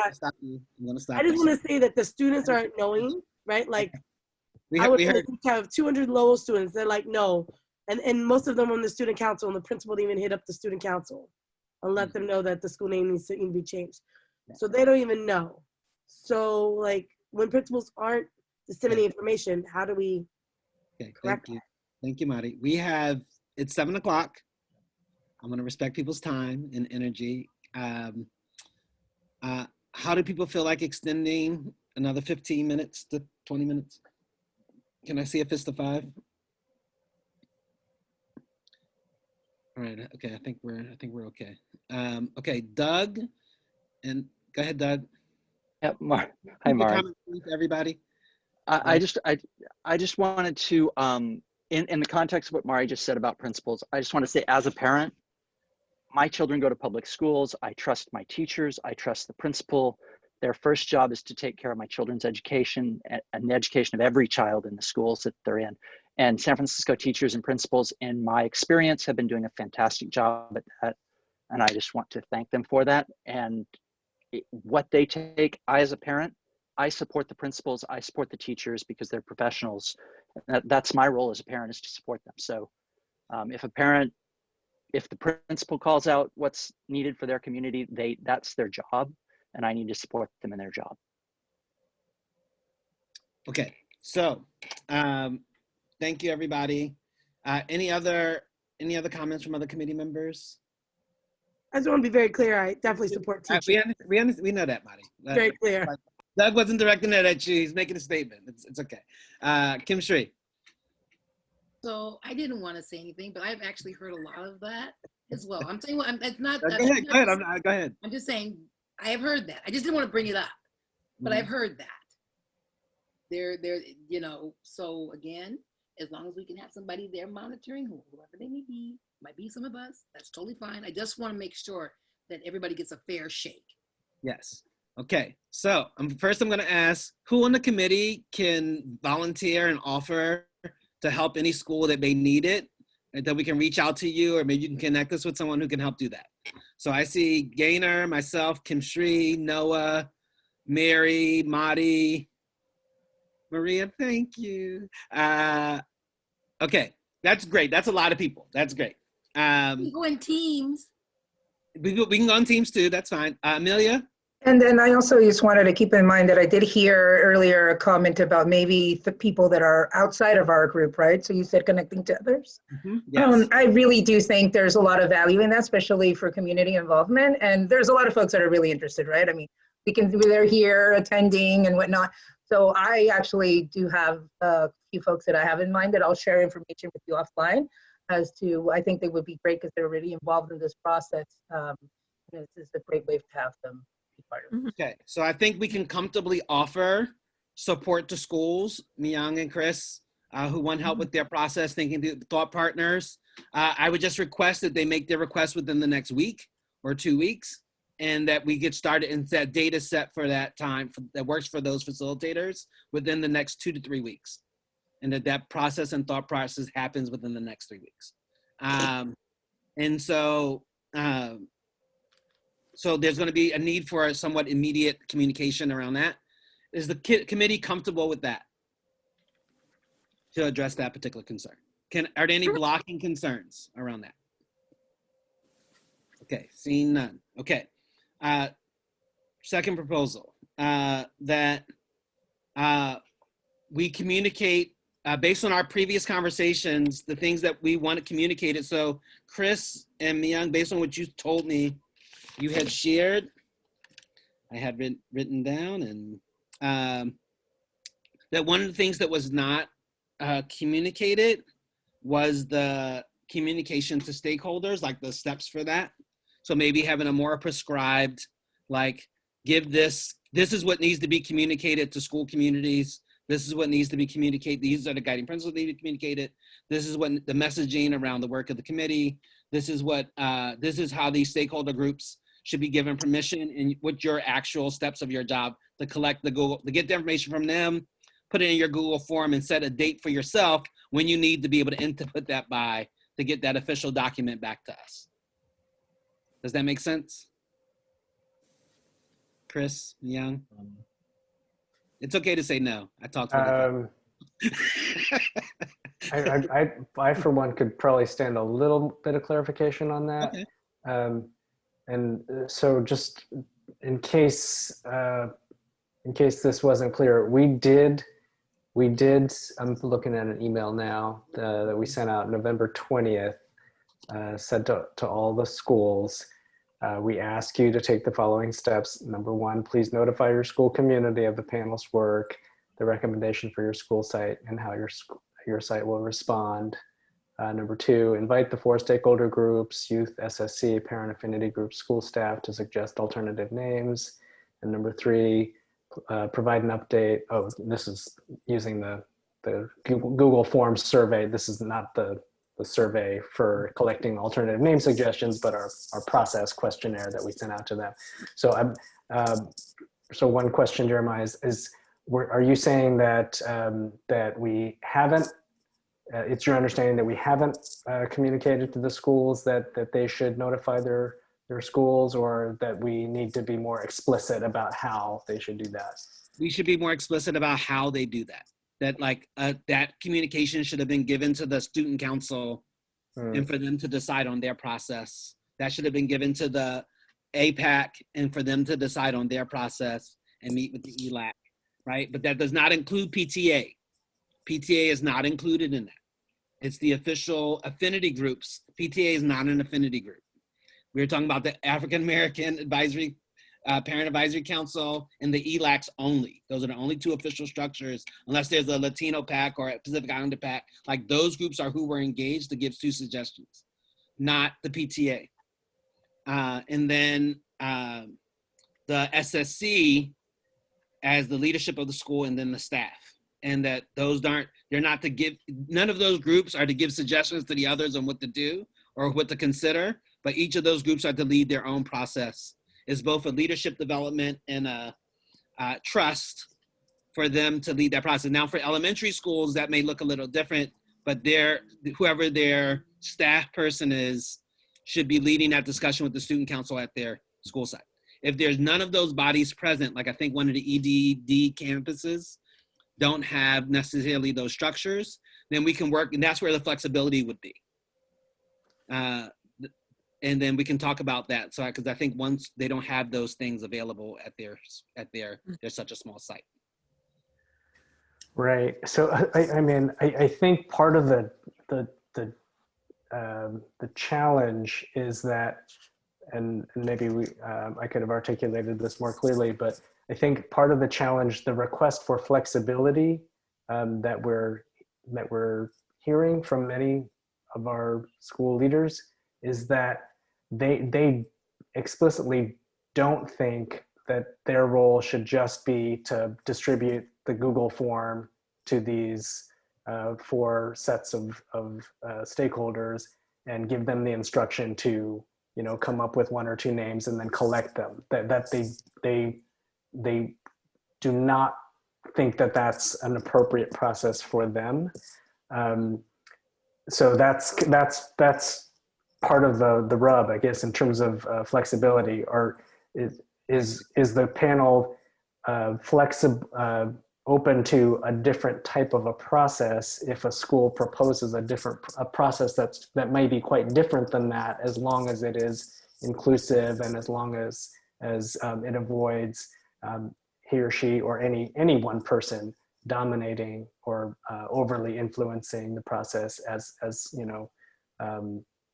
I just want to say that the students aren't knowing, right? Like I would have 200 Lowell students. They're like, no. And most of them on the student council, and the principal didn't even hit up the student council and let them know that the school name needs to even be changed. So they don't even know. So like when principals aren't disseminating information, how do we correct that? Thank you, Mari. We have, it's 7 o'clock. I'm gonna respect people's time and energy. How do people feel like extending another 15 minutes to 20 minutes? Can I see a fist of 5? All right, okay, I think we're okay. Okay, Doug, and go ahead, Doug. Yeah, hi, Mari. Everybody. I just wanted to, in the context of what Mari just said about principals, I just want to say, as a parent, my children go to public schools. I trust my teachers. I trust the principal. Their first job is to take care of my children's education and the education of every child in the schools that they're in. And San Francisco teachers and principals, in my experience, have been doing a fantastic job at that. And I just want to thank them for that. And what they take, I as a parent, I support the principals, I support the teachers because they're professionals. That's my role as a parent, is to support them. So if the principal calls out what's needed for their community, that's their job, and I need to support them in their job. Okay, so thank you, everybody. Any other comments from other committee members? I just want to be very clear. I definitely support teachers. We know that, Mari. Very clear. Doug wasn't directing that at you. He's making a statement. It's okay. Kim Shree. So I didn't want to say anything, but I've actually heard a lot of that as well. I'm saying, it's not. Go ahead. I'm just saying, I have heard that. I just didn't want to bring it up, but I've heard that. There, you know. So again, as long as we can have somebody there monitoring, whoever they may be, might be some of us. That's totally fine. I just want to make sure that everybody gets a fair shake. Yes. Okay. So first, I'm going to ask who on the committee can volunteer and offer to help any school that may need it, and that we can reach out to you, or maybe you can connect us with someone who can help do that. So I see Gaynor, myself, Kim Shree, Noah, Mary, Madi, Maria, thank you. Okay, that's great. That's a lot of people. That's great. We go in teams. We can go on teams too. That's fine. Amelia? And then I also just wanted to keep in mind that I did hear earlier a comment about maybe the people that are outside of our group, right? So you said connecting to others. Yes. I really do think there's a lot of value in that, especially for community involvement. And there's a lot of folks that are really interested, right? I mean, they're here attending and whatnot. So I actually do have a few folks that I have in mind that I'll share information with you offline as to, I think they would be great because they're already involved in this process. This is a great way to have them. Okay, so I think we can comfortably offer support to schools, Myong and Chris, who want help with their process, thinking through thought partners. I would just request that they make their request within the next week or 2 weeks, and that we get started and set data set for that time that works for those facilitators within the next 2 to 3 weeks. And that process and thought process happens within the next 3 weeks. And so, so there's going to be a need for a somewhat immediate communication around that. Is the committee comfortable with that to address that particular concern? Are there any blocking concerns around that? Okay, seeing none. Okay. Second proposal, that we communicate based on our previous conversations, the things that we want to communicate it. So Chris and Myong, based on what you told me, you had shared, I had written down, and that one of the things that was not communicated was the communication to stakeholders, like the steps for that. So maybe having a more prescribed, like, give this is what needs to be communicated to school communities. This is what needs to be communicated. These are the guiding principles that need to be communicated. This is what the messaging around the work of the committee. This is what, this is how these stakeholder groups should be given permission and what your actual steps of your job to collect the Google, to get the information from them, put it in your Google form and set a date for yourself when you need to be able to input that by to get that official document back to us. Does that make sense? Chris, Young? It's okay to say no. I talked really I for one could probably stand a little bit of clarification on that. Okay. And so just in case this wasn't clear, we did, I'm looking at an email now that we sent out November 20th, sent to all the schools. We ask you to take the following steps. Number one, please notify your school community of the panel's work, the recommendation for your school site, and how your site will respond. Number two, invite the 4 stakeholder groups, youth, SSC, parent affinity groups, school staff to suggest alternative names. And number 3, provide an update. Oh, this is using the Google Forms survey. This is not the survey for collecting alternative name suggestions, but our process questionnaire that we sent out to them. So so one question, Jeremiah, is are you saying that that we haven't, it's your understanding that we haven't communicated to the schools that they should notify their schools, or that we need to be more explicit about how they should do that? We should be more explicit about how they do that. That like that communication should have been given to the student council and for them to decide on their process. That should have been given to the APAC and for them to decide on their process and meet with the ELAC, right? But that does not include PTA. PTA is not included in that. It's the official affinity groups. PTA is not an affinity group. We were talking about the African American Advisory, Parent Advisory Council and the ELACs only. Those are the only 2 official structures, unless there's a Latino PAC or a Pacific Islander PAC. Like those groups are who were engaged to give 2 suggestions, not the PTA. And then the SSC as the leadership of the school, and then the staff. And that those aren't, they're not to give, none of those groups are to give suggestions to the others on what to do or what to consider, but each of those groups are to lead their own process. It's both a leadership development and a trust for them to lead that process. Now for elementary schools, that may look a little different, but whoever their staff person is should be leading that discussion with the student council at their school site. If there's none of those bodies present, like I think one of the EDD campuses don't have necessarily those structures, then we can work, and that's where the flexibility would be. And then we can talk about that. So, because I think once they don't have those things available at their there's such a small site. Right. So I mean, I think part of the challenge is that, and maybe I could have articulated this more clearly, but I think part of the challenge, the request for flexibility that we're hearing from many of our school leaders, is that they explicitly don't think that their role should just be to distribute the Google form to these 4 sets of stakeholders and give them the instruction to, you know, come up with 1 or 2 names and then collect them. That they do not think that that's an appropriate process for them. So that's part of the rub, I guess, in terms of flexibility. Or is the panel open to a different type of a process if a school proposes a process that may be quite different than that, as long as it is inclusive and as long as it avoids he or she or any one person dominating or overly influencing the process as you know,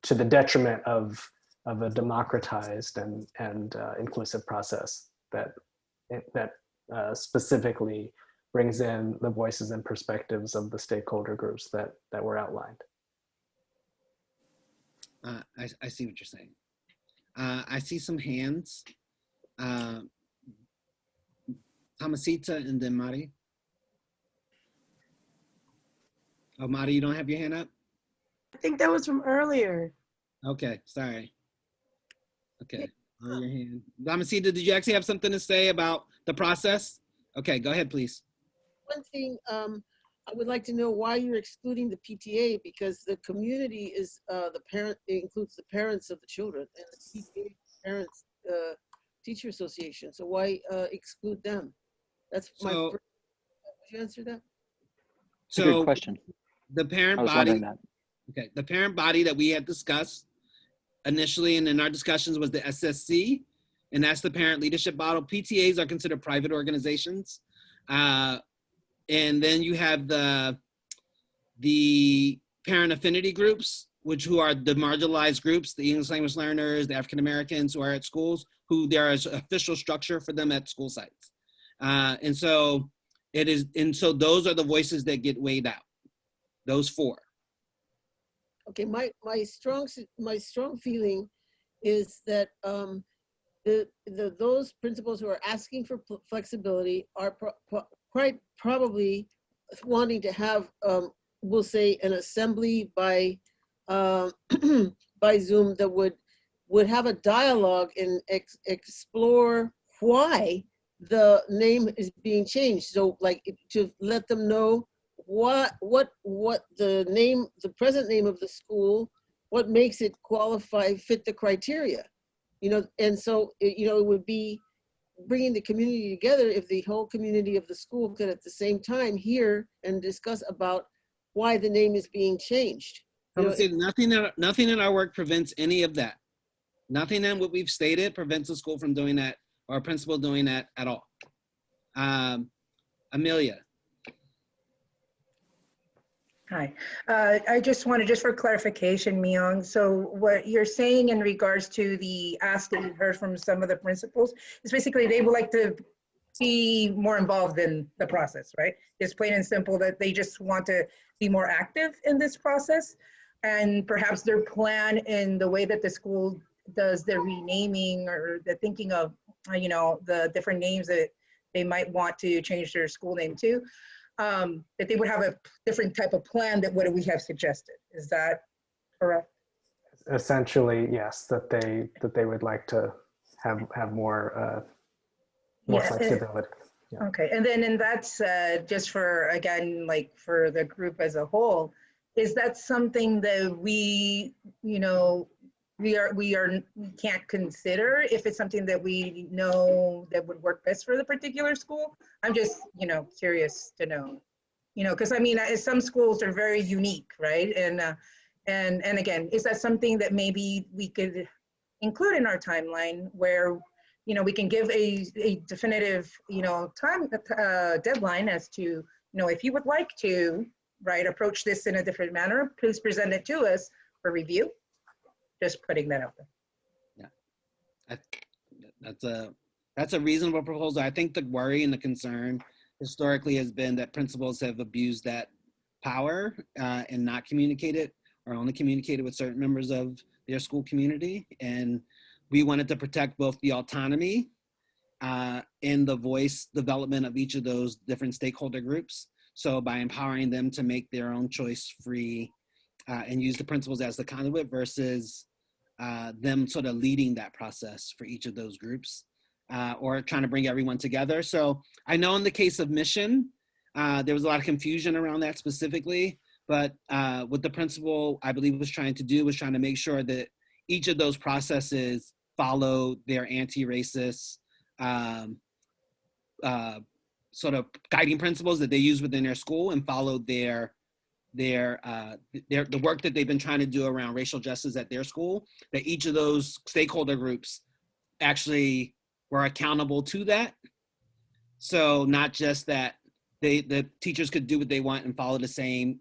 to the detriment of a democratized and inclusive process that specifically brings in the voices and perspectives of the stakeholder groups that were outlined. I see what you're saying. I see some hands. Tomasita and then Mari. Oh, Madi, you don't have your hand up? I think that was from earlier. Okay, sorry. Okay, lower your hand. Tomasita, did you actually have something to say about the process? Okay, go ahead, please. One thing, I would like to know why you're excluding the PTA, because the community is the parent, it includes the parents of the children, and the PTA parents teacher association. So why exclude them? That's my So- first. Would you answer that? It's a good question. The parent I was body, wondering that. okay, the parent body that we had discussed initially and in our discussions was the SSC, and that's the parent leadership model. PTAs are considered private organizations. And then you have the parent affinity groups, who are the marginalized groups, the English language learners, the African Americans who are at schools, who there is official structure for them at school sites. And so those are the voices that get weighed out, those four. Okay, my strong feeling is that those principals who are asking for flexibility are quite probably wanting to have, we'll say, an assembly by by Zoom that would have a dialogue and explore why the name is being changed. So, like, to let them know what the name, the present name of the school, what makes it qualify, fit the criteria, you know. And so, you know, it would be bringing the community together if the whole community of the school could at the same time hear and discuss about why the name is being changed. You know, nothing in our work prevents any of that. Nothing in what we've stated prevents a school from doing that or a principal doing that at all. Amelia. Hi, I just wanted, just for clarification, Myong, so what you're saying in regards to the ask that you've heard from some of the principals is basically they would like to be more involved in the process, right? It's plain and simple that they just want to be more active in this process, and perhaps their plan in the way that the school does the renaming or the thinking of, you know, the different names that they might want to change their school name to, that they would have a different type of plan that what we have suggested. Is that correct? Essentially, yes, that they would like to have more flexibility. Yeah. Okay, and then in that said, just for, again, like for the group as a whole, is that something that we, you know, we can't consider if it's something that we know that would work best for the particular school? I'm just, you know, curious to know, you know, because I mean, some schools are very unique, right? And again, is that something that maybe we could include in our timeline where, you know, we can give a definitive, you know, time deadline as to, you know, if you would like to, right, approach this in a different manner, please present it to us for review. Just putting that out there. Yeah, that's a reasonable proposal. I think the worry and the concern historically has been that principals have abused that power and not communicated or only communicated with certain members of their school community. And we wanted to protect both the autonomy and the voice development of each of those different stakeholder groups. So by empowering them to make their own choice free and use the principals as the conduit versus them sort of leading that process for each of those groups or trying to bring everyone together. So I know in the case of Mission, there was a lot of confusion around that specifically, but what the principal, I believe, was trying to do was trying to make sure that each of those processes follow their anti-racist sort of guiding principles that they use within their school and follow the work that they've been trying to do around racial justice at their school, that each of those stakeholder groups actually were accountable to that. So not just that the teachers could do what they want and follow the same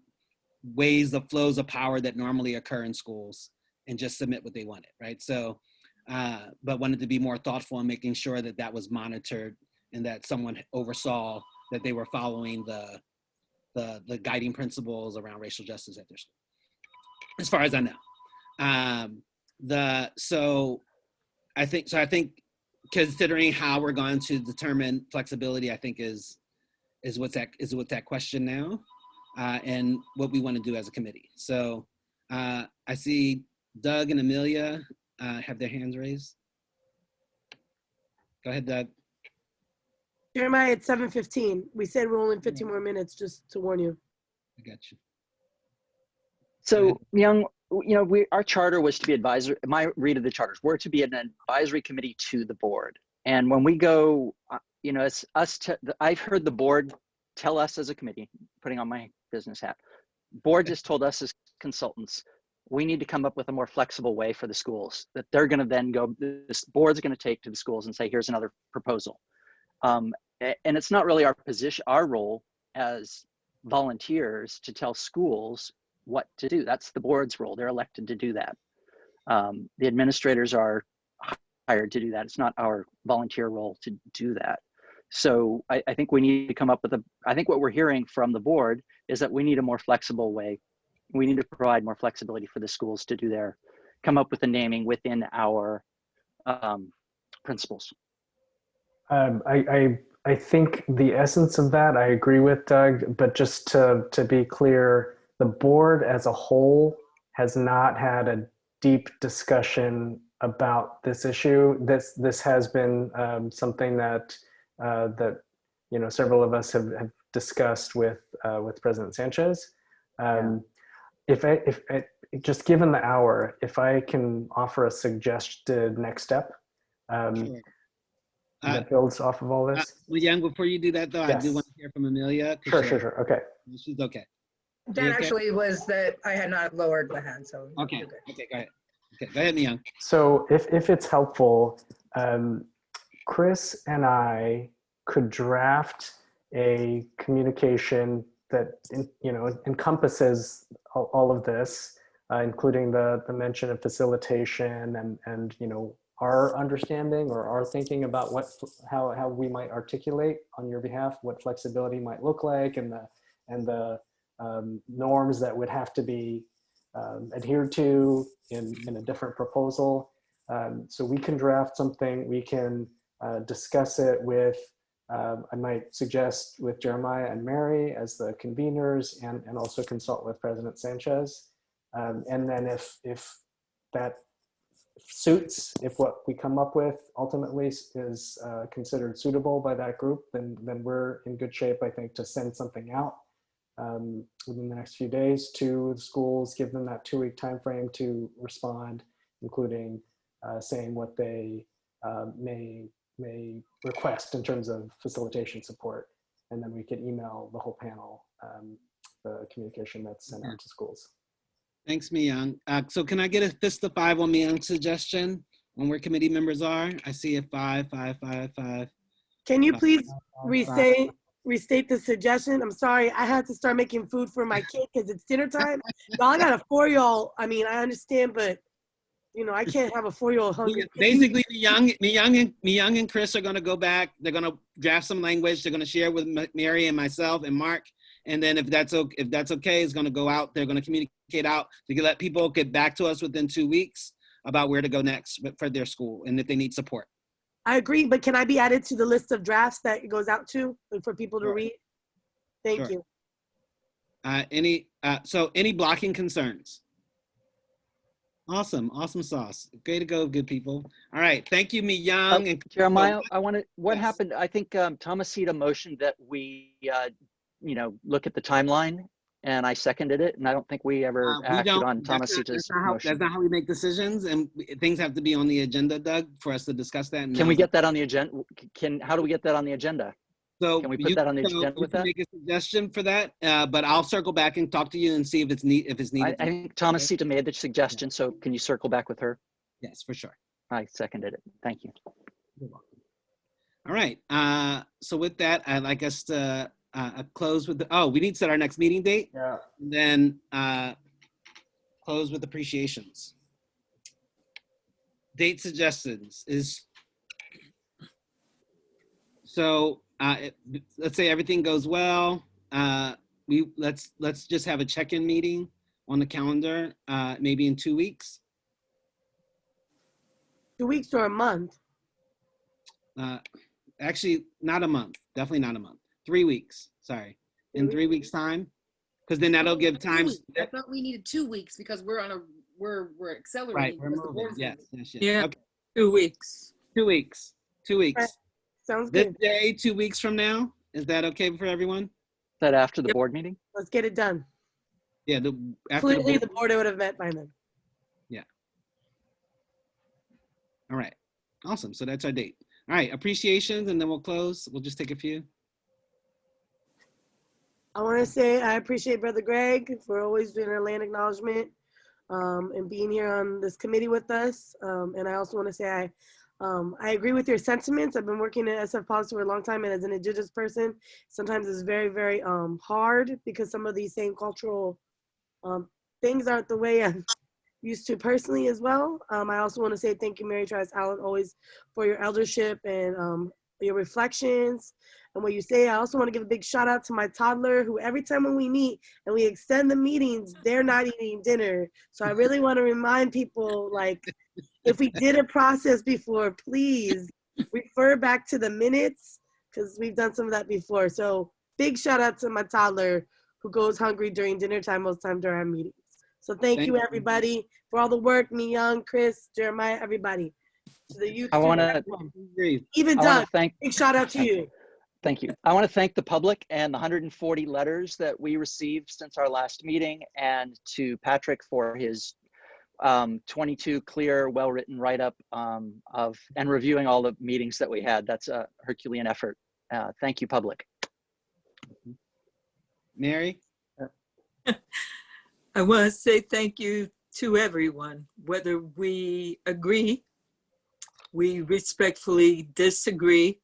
ways, the flows of power that normally occur in schools and just submit what they wanted, right? So, but wanted to be more thoughtful in making sure that that was monitored and that someone oversaw that they were following the guiding principles around racial justice at their school, as far as I know. So I think considering how we're going to determine flexibility, I think is what's that question now. and what we want to do as a committee. So I see Doug and Amelia have their hands raised. Go ahead, Doug. Jeremiah, it's 7:15. We said we're only 15 more minutes, just to warn you. I got you. So, Myong, our charter was to be advisory. My read of the charters, we're to be an advisory committee to the board. And when we go, it's us. I've heard the board tell us as a committee, putting on my business hat. Board just told us as consultants, we need to come up with a more flexible way for the schools that they're going to then go. This board's going to take to the schools and say, here's another proposal. And it's not really our position, our role as volunteers to tell schools what to do. That's the board's role. They're elected to do that. The administrators are hired to do that. It's not our volunteer role to do that. So I think we need to come up with I think what we're hearing from the board is that we need a more flexible way. We need to provide more flexibility for the schools to come up with the naming within our principles. I think the essence of that, I agree with Doug, but just to be clear, the board as a whole has not had a deep discussion about this issue. This has been something that several of us have discussed with President Sanchez. If just given the hour, if I can offer a suggested next step, Sure. that builds off of all this. Young, before you do that though, Yes. I do want to hear from Amelia. Sure. Okay. She's okay. That actually was that I had not lowered my hand, so. Okay. you're good. Okay, go ahead. Okay, go ahead, Myong. So if it's helpful, Chris and I could draft a communication that encompasses all of this, including the mention of facilitation and our understanding or our thinking about how we might articulate on your behalf what flexibility might look like and the norms that would have to be adhered to in a different proposal. So we can draft something, we can discuss it with, I might suggest with Jeremiah and Mary as the conveners and also consult with President Sanchez. And then if that suits, if what we come up with ultimately is considered suitable by that group, then we're in good shape, I think, to send something out within the next few days to the schools, give them that 2-week time frame to respond, including saying what they may request in terms of facilitation support. And then we can email the whole panel the communication that's sent out to schools. Thanks, Myong. So can I get a fist of 5 on Myong's suggestion on where committee members are? I see a 5, 5, 5, 5. Can you please restate the suggestion? I'm sorry, I had to start making food for my kid because it's dinner time. Y'all, I got a 4-year-old. I mean, I understand, but I can't have a 4-year-old hungry. Basically, Myong and Chris are going to go back. They're going to draft some language. They're going to share with Mary and myself and Mark. And then if that's okay, it's going to go out. They're going to communicate out to let people get back to us within 2 weeks about where to go next for their school and if they need support. I agree, but can I be added to the list of drafts that it goes out to for people to read? Thank you. Any blocking concerns? Awesome sauce. Way to go, good people. All right, thank you, Myong. And Jeremiah, what happened? I think Tomasita motioned that we, look at the timeline, and I seconded it, and I don't think we ever acted on Tomasita's motion. That's not how we make decisions, and things have to be on the agenda, Doug, for us to discuss that. Can we get that on the agenda? How do we get that on the agenda? So can we put that on the agenda with that? Make a suggestion for that, but I'll circle back and talk to you and see if it's needed. I think Tomasita made the suggestion, so can you circle back with her? Yes, for sure. I seconded it. Thank you. You're welcome. All right. So with that, I'd like us to close with we need to set our next meeting date. Yeah. And then close with appreciations. Date suggestions is so. Let's say everything goes well. Let's just have a check-in meeting on the calendar, maybe in 2 weeks. 2 weeks or a month? Actually, not a month. Definitely not a month. 3 weeks. Sorry, in 3 weeks' time. because then that'll give 2 time. weeks. I thought we needed 2 weeks because we're Right, accelerating. we're because the moving. board is Yes, moving. yes, yes. Yeah, Okay, 2 weeks. 2 weeks. 2 Right. weeks. Sounds This good. day, 2 weeks from now. Is that okay for everyone? Is that after the Yep. board meeting? Let's get it done. Yeah. After the Clearly, board. the board would have met by then. All right. Awesome. So that's our date. All right. Appreciations, and then we'll close. We'll just take a few. I want to say I appreciate Brother Gregg for always doing our land acknowledgement and being here on this committee with us. And I also want to say I agree with your sentiments. I've been working in SF policy for a long time, and as an Indigenous person, sometimes it's very, very hard because some of these same cultural things aren't the way I'm used to personally as well. I also want to say thank you, Mary Trice Allen, always for your eldership and your reflections and what you say. I also want to give a big shout out to my toddler who every time when we meet and we extend the meetings, they're not eating dinner. So I really want to remind people, like, if we did a process before, please refer back to the minutes because we've done some of that before. So big shout out to my toddler who goes hungry during dinner time most time during our meetings. So thank you, everybody, for all the work. Myong, Chris, Jeremiah, everybody. To the youth, I want to even Doug. Big shout out to you. Thank you. I want to thank the public and the 140 letters that we received since our last meeting, and to Patrick for his 22 clear, well-written write-up of and reviewing all the meetings that we had. That's a Herculean effort. Thank you, public. Mary? I want to say thank you to everyone, whether we agree, we respectfully disagree.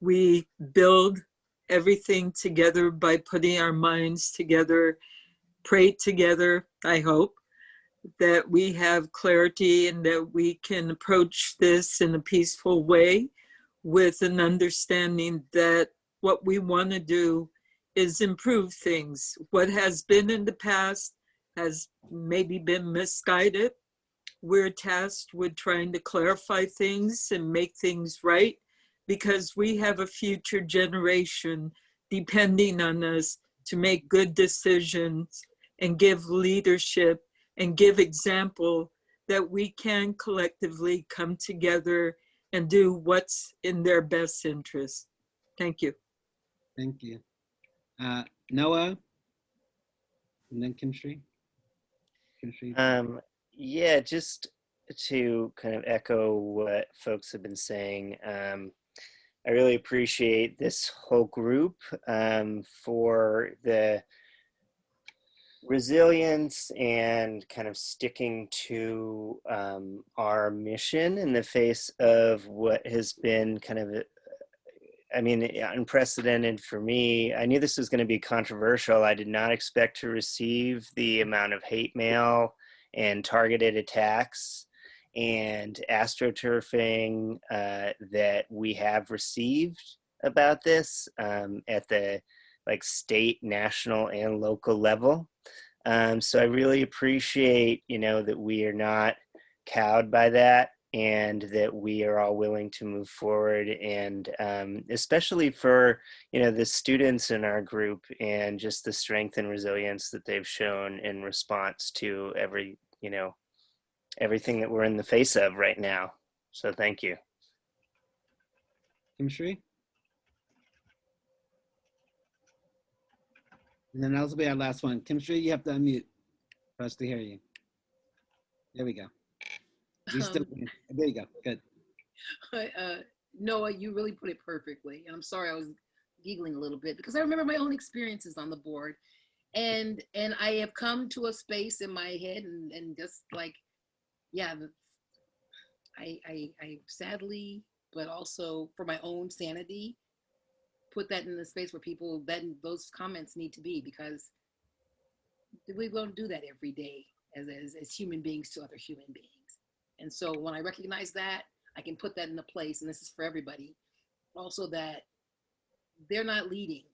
We build everything together by putting our minds together, pray together, I hope, that we have clarity and that we can approach this in a peaceful way with an understanding that what we want to do is improve things. What has been in the past has maybe been misguided. We're tasked with trying to clarify things and make things right because we have a future generation depending on us to make good decisions and give leadership and give example that we can collectively come together and do what's in their best interest. Thank you. Thank you. Noah, and then Kim Shree. Yeah, just to kind of echo what folks have been saying, I really appreciate this whole group for the resilience and kind of sticking to our mission in the face of what has been kind of, I mean, unprecedented for me. I knew this was going to be controversial. I did not expect to receive the amount of hate mail and targeted attacks and astroturfing that we have received about this at the state, national, and local level. So I really appreciate, that we are not cowed by that, and that we are all willing to move forward, and especially for the students in our group and just the strength and resilience that they've shown in response to everything that we're in the face of right now. So thank you. Kim Shree? And then that'll be our last one. Kim Shree, you have to unmute for us to hear you. There we go. There you go. Good. Noah, you really put it perfectly. And I'm sorry I was giggling a little bit because I remember my own experiences on the board. And I have come to a space in my head and just like, yeah, I sadly, but also for my own sanity, put that in the space where people, then those comments need to be, because we don't do that every day as human beings to other human beings. And so when I recognize that, I can put that into place, and this is for everybody, also that they're not leading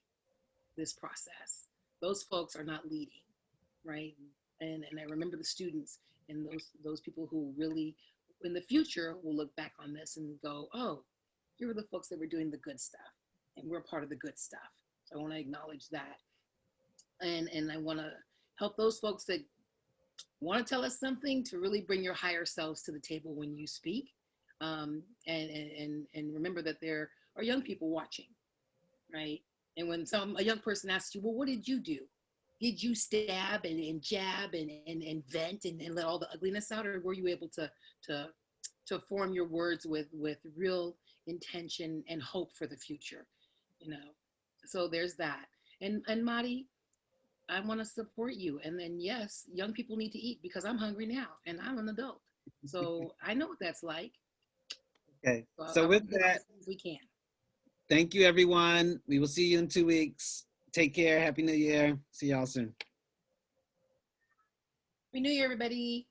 this process. Those folks are not leading, right? And I remember the students and those people who really, in the future, will look back on this and go, oh, here were the folks that were doing the good stuff, and we're part of the good stuff. So I want to acknowledge that. And I want to help those folks that want to tell us something to really bring your higher selves to the table when you speak. And remember that there are young people watching, right? And when a young person asks you, well, what did you do? Did you stab and jab and vent and let all the ugliness out, or were you able to form your words with real intention and hope for the future? You know, so there's that. And Madi, I want to support you. And then yes, young people need to eat because I'm hungry now and I'm an adult, so I know what that's like. Okay, so with that, we can. Thank you, everyone. We will see you in 2 weeks. Take care. Happy New Year. See y'all soon. Happy New Year, everybody.